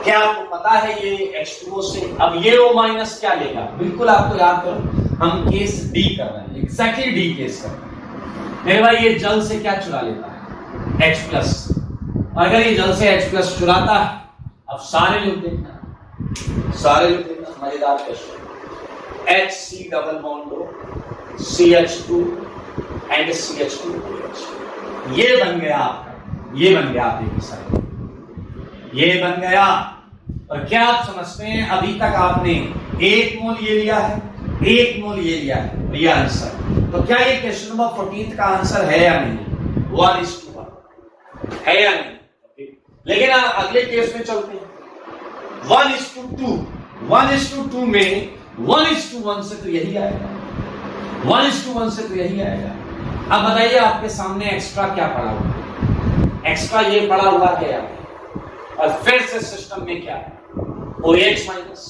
क्या आपको पता है ये H2O से, अब ये O- क्या लेगा? बिल्कुल आपको याद करो, हम केस डी कर रहे हैं, एग्जैक्टली डी केस कर रहे हैं। मेरे भाई ये जल से क्या चुरा लेता है? H+। अगर ये जल से H+ चुराता है, अब सारे लोग देखना, सारे लोग देखना, मजेदार question. HC double bond CH2 and CH2OH, ये बन गया आपका, ये बन गया, आप देखिए सारे, ये बन गया। और क्या आप समझते हैं, अभी तक आपने 1 मोल ये लिया है, 1 मोल ये लिया है, ये आंसर। तो क्या ये क्वेश्चन नंबर 14 का आंसर है या नहीं? 1:1 है या नहीं? लेकिन आप अगले केस में चलते हैं, 1:2, 1:2 में 1:1 से तो यही आएगा, 1:1 से तो यही आएगा। अब बताइए आपके सामने एक्स्ट्रा क्या पड़ा हुआ है? एक्स्ट्रा ये पड़ा हुआ है और फिर से सिस्टम में क्या है? OH minus.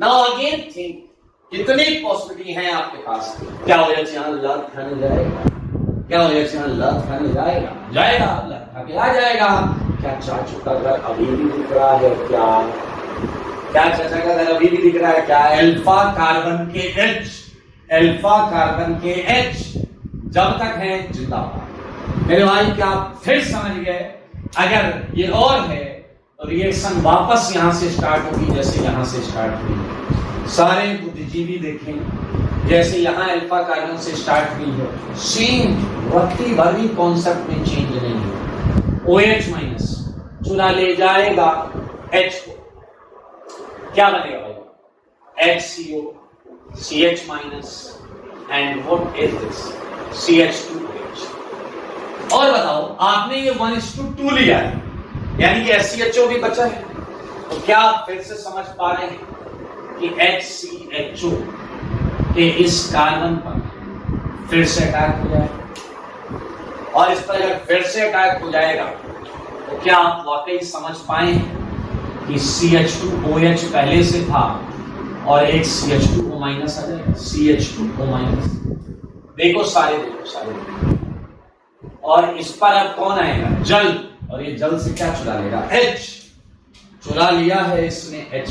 Now again think, कितनी पॉसिबिलिटी है आपके पास? क्या OH यहां लग खाने जाएगा? क्या OH यहां लग खाने जाएगा? जाएगा, लग खा के आ जाएगा। क्या चाचू का घर अभी भी दिख रहा है? क्या चाचा का घर अभी भी दिख रहा है? क्या अल्फा कार्बन के H, अल्फा कार्बन के H जब तक है जिंदाबाद। मेरे भाई क्या आप फिर समझ गए? अगर ये और है तो रिएक्शन वापस यहां से स्टार्ट होगी जैसे यहां से स्टार्ट हुई। सारे बुद्धिजीवी देखें, जैसे यहां अल्फा कार्बन से स्टार्ट हुई है, सेम रत्ती भर भी कॉन्सेप्ट में चेंज नहीं है। OH माइनस चुरा ले जाएगा H को, क्या बनेगा भाई? HCO, CH minus and what is this? CH2OH। और बताओ, आपने ये 1:2 लिया है, यानी कि SCHO भी बचा है। तो क्या आप फिर से समझ पा रहे हैं कि HCHO के इस कार्बन पर फिर से अटैक हो जाएगा? और इस पर अगर फिर से अटैक हो जाएगा तो क्या आप वाकई समझ पाए कि CH2OH पहले से था और एक CH2O माइनस आ जाएगा? CH2O minus. देखो सारे, और इस पर अब कौन आएगा? जल। और ये जल से क्या चुरा लेगा? H। चुरा लिया है इसने H।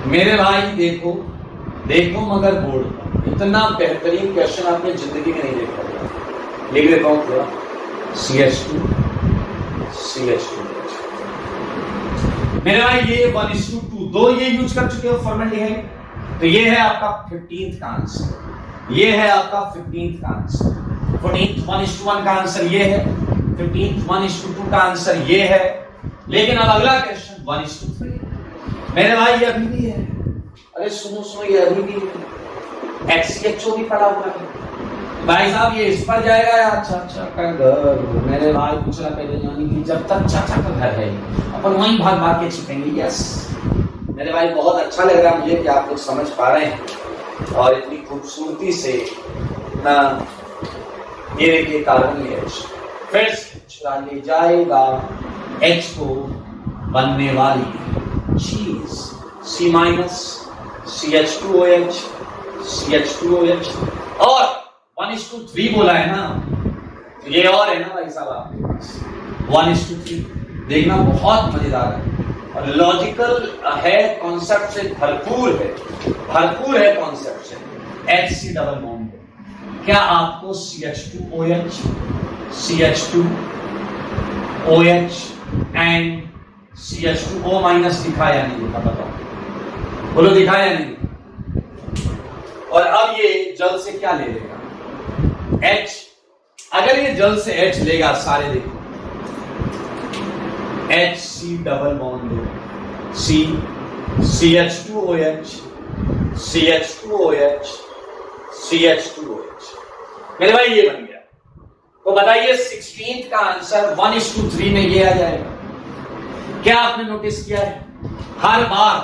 मेरे भाई देखो मगर बोर्ड पर इतना बेहतरीन क्वेश्चन आपने जिंदगी में नहीं देखा। लिख देता हूं थोड़ा, CH2 मेरे भाई ये 1:2 दो ये यूज कर चुके हो फॉर्मेलिटी। तो ये है आपका 15th का आंसर, ये है आपका 15th का आंसर। 14th 1:1 का आंसर ये है, 15th 1:2 का आंसर ये है। लेकिन अब अगला क्वेश्चन 1:3 मेरे भाई ये अभी भी है। अरे सुनो ये अभी भी HCHO भी पड़ा हुआ है भाई साहब। ये इस पर जाएगा या चाचा का घर? मेरे भाई पूछना पहले जानी कि जब तक चाचा का घर है अपन वहीं भाग के छिपेंगे। यस मेरे भाई, बहुत अच्छा लग रहा है मुझे कि आप लोग समझ पा रहे हैं और इतनी खूबसूरती से ना। ये देखिए कार्बन H फिर चुरा ले जाएगा H को बनने वाली चीज C माइनस CH2OH CH2OH। और 1:3 बोला है ना, तो ये और है ना भाई साहब आपके पास 1:3। देखना बहुत मजेदार है और लॉजिकल है, कॉन्सेप्ट से भरपूर है कॉन्सेप्ट से। HC डबल बॉन्ड, क्या आपको CH2OH CH2OH and CH2O minus दिखा या नहीं दिखा? बताओ, बोलो दिखा या नहीं? और अब ये जल से क्या ले लेगा? H। अगर ये जल से H लेगा, सारे देखो HC double bond C CH2OH CH2OH CH2OH। मेरे भाई ये बन गया। तो बताइए 16th का आंसर 1:3 में ये आ जाएगा। क्या आपने नोटिस किया है? हर बार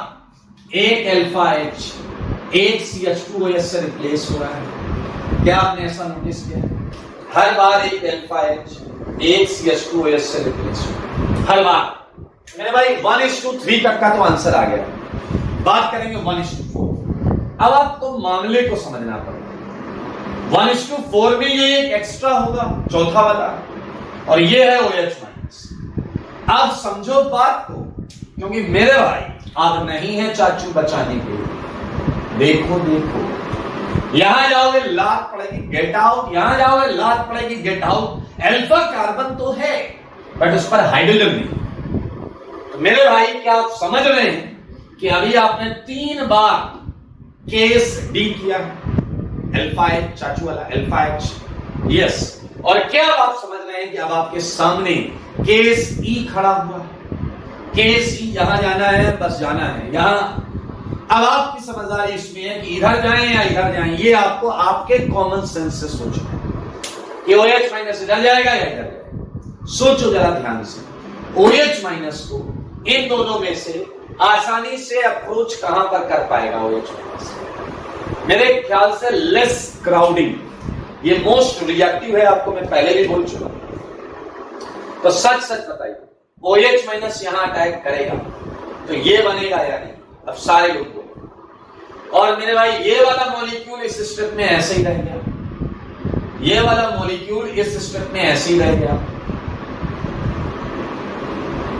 एक अल्फा H एक CH2OH से रिप्लेस हो रहा है। क्या आपने ऐसा नोटिस किया? हर बार एक अल्फा H एक CH2OH से रिप्लेस हो, हर बार। मेरे भाई 1:3 तक का तो आंसर आ गया। बात करेंगे 1:4। अब आपको मामले को समझना पड़ेगा। 1:4 में ये एक एक्स्ट्रा होगा, चौथा वाला, और ये है OH माइनस। आप समझो बात को, क्योंकि मेरे भाई आप नहीं है चाचू बचाने के लिए। देखो यहां जाओगे लात पड़ेगी गेट आउट, यहां जाओगे लात पड़ेगी गेट आउट। अल्फा कार्बन तो है बट उस पर हाइड्रोजन नहीं। तो मेरे भाई क्या आप समझ रहे हैं कि अभी आपने 3 बार केस डी किया, अल्फा H चाचू वाला अल्फा H। यस, और क्या आप समझ रहे हैं कि अब आपके सामने केस ई खड़ा हुआ है। केस ई यहां जाना है, बस जाना है यहां। अब आपकी समझदारी इसमें है कि इधर जाएं या इधर जाएं। ये आपको आपके कॉमन सेंस से सोचना है कि OH माइनस इधर जाएगा या इधर जाएगा। सोचो जरा ध्यान से, OH माइनस को इन दोनों में से आसानी से अप्रोच कहां पर कर पाएगा OH माइनस? मेरे ख्याल से लेस क्राउडिंग, ये मोस्ट रिएक्टिव है, आपको मैं पहले भी बोल चुका। तो सच सच बताइए, OH माइनस यहां अटैक करेगा तो ये बनेगा या नहीं? अब सारे लोग बोलो। और मेरे भाई ये वाला मॉलिक्यूल इस स्टेप में ऐसे ही रह गया, ये वाला मॉलिक्यूल इस स्टेप में ऐसे ही रह गया,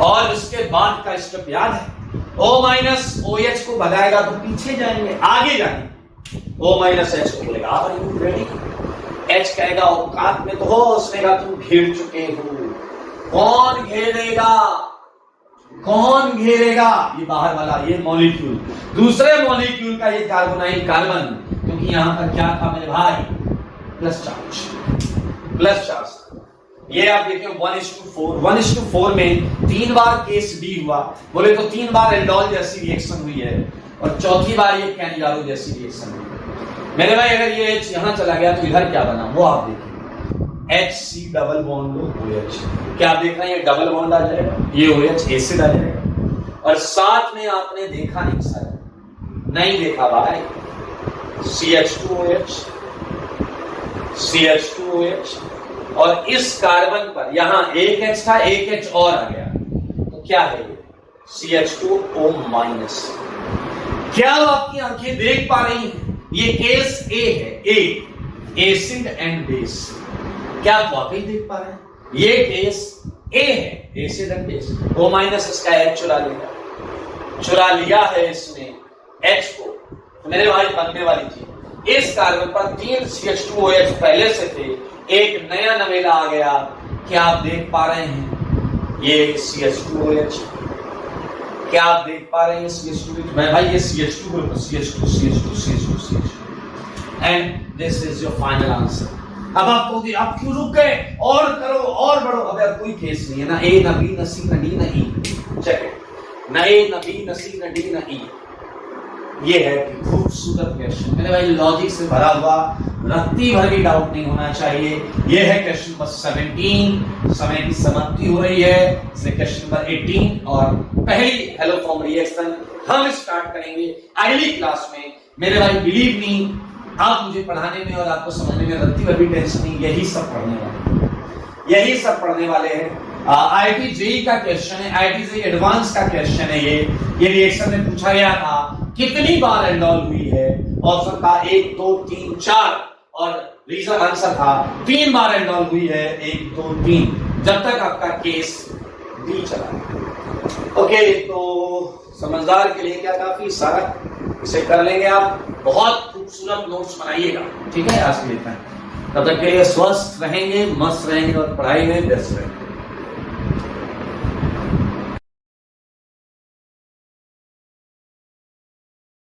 और उसके बाद का स्टेप याद है, O माइनस OH को भगाएगा तो पीछे जाएंगे, आगे जाएंगे। O माइनस H को बोलेगा आर यू रेडी? H कहेगा औकात में तो हो, उसने कहा तुम घेर चुके हो। कौन घेरेगा? कौन घेरेगा? ये बाहर वाला, ये मॉलिक्यूल, दूसरे मॉलिक्यूल का ये कार्बोनाइल कार्बन, क्योंकि यहां पर क्या था मेरे भाई? Plus charge, plus charge. ये आप देखिए 1:4, 1:4 में 3 बार केस डी हुआ, बोले तो 3 बार एल्डोल जैसी रिएक्शन हुई है, और चौथी बार ये कैनिडारो जैसी रिएक्शन हुई है। मेरे भाई अगर ये H यहां चला गया तो इधर क्या बना वो आप देखिए, HC डबल बॉन्ड OH, क्या आप देख रहे हैं? ये डबल बॉन्ड आ जाएगा, ये OH एसिड आ जाएगा, और साथ में आपने देखा नहीं शायद, नहीं देखा भाई, CH2OH, CH2OH, और इस कार्बन पर यहां एक H था, एक H और आ गया, तो क्या है ये? CH2O minus. क्या आपकी आंखें देख पा रही हैं? ये केस A है, A, एसिड एंड बेस। क्या आप वाकई देख पा रहे हैं? ये केस A है, acid and base. O minus इसका H चुरा लिया है इसने H को, तो मेरे भाई बनने वाली चीज, इस कार्बन पर 3 CH2OH पहले से थे, एक नया नवेला आ गया। क्या आप देख पा रहे हैं? ये CH2OH, क्या आप देख पा रहे हैं? CH2OH, मैं भाई ये CH2 group, CH2 and this is your final answer. अब आप कहोगे आप क्यों रुक गए, और करो और बढ़ो। अब कोई केस नहीं है, ना A, ना B, ना C, ना D, ना E। चेक, ना A, ना B, ना C, ना D, ना E। ये है खूबसूरत क्वेश्चन, मेरे भाई लॉजिक से भरा हुआ, रत्ती भर भी डाउट नहीं होना चाहिए। ये है क्वेश्चन नंबर 17, समय की समाप्ति हो रही है, इसलिए क्वेश्चन नंबर 18 और पहली हेलो फॉर्म रिएक्शन हम स्टार्ट करेंगे अगली क्लास में। मेरे भाई बिलीव मी, आप मुझे पढ़ाने में और आपको समझने में रत्ती भर भी टेंशन नहीं, यही सब पढ़ने वाले, यही सब पढ़ने वाले हैं। IIT JEE का क्वेश्चन है, IIT JEE एडवांस का क्वेश्चन है। ये रिएक्शन में पूछा गया था कितनी बार एंडोल हुई है, ऑप्शन था 1 2 3 4, और रीजन आंसर था 3 बार एंडोल हुई है, 1 2 3, जब तक आपका केस डी चला। ओके, तो समझदार के लिए क्या काफी सारा, इसे कर लेंगे आप, बहुत खूबसूरत नोट्स बनाइएगा, ठीक है? आज के लिए तब तक के लिए स्वस्थ रहेंगे, मस्त रहेंगे और पढ़ाई में व्यस्त रहेंगे।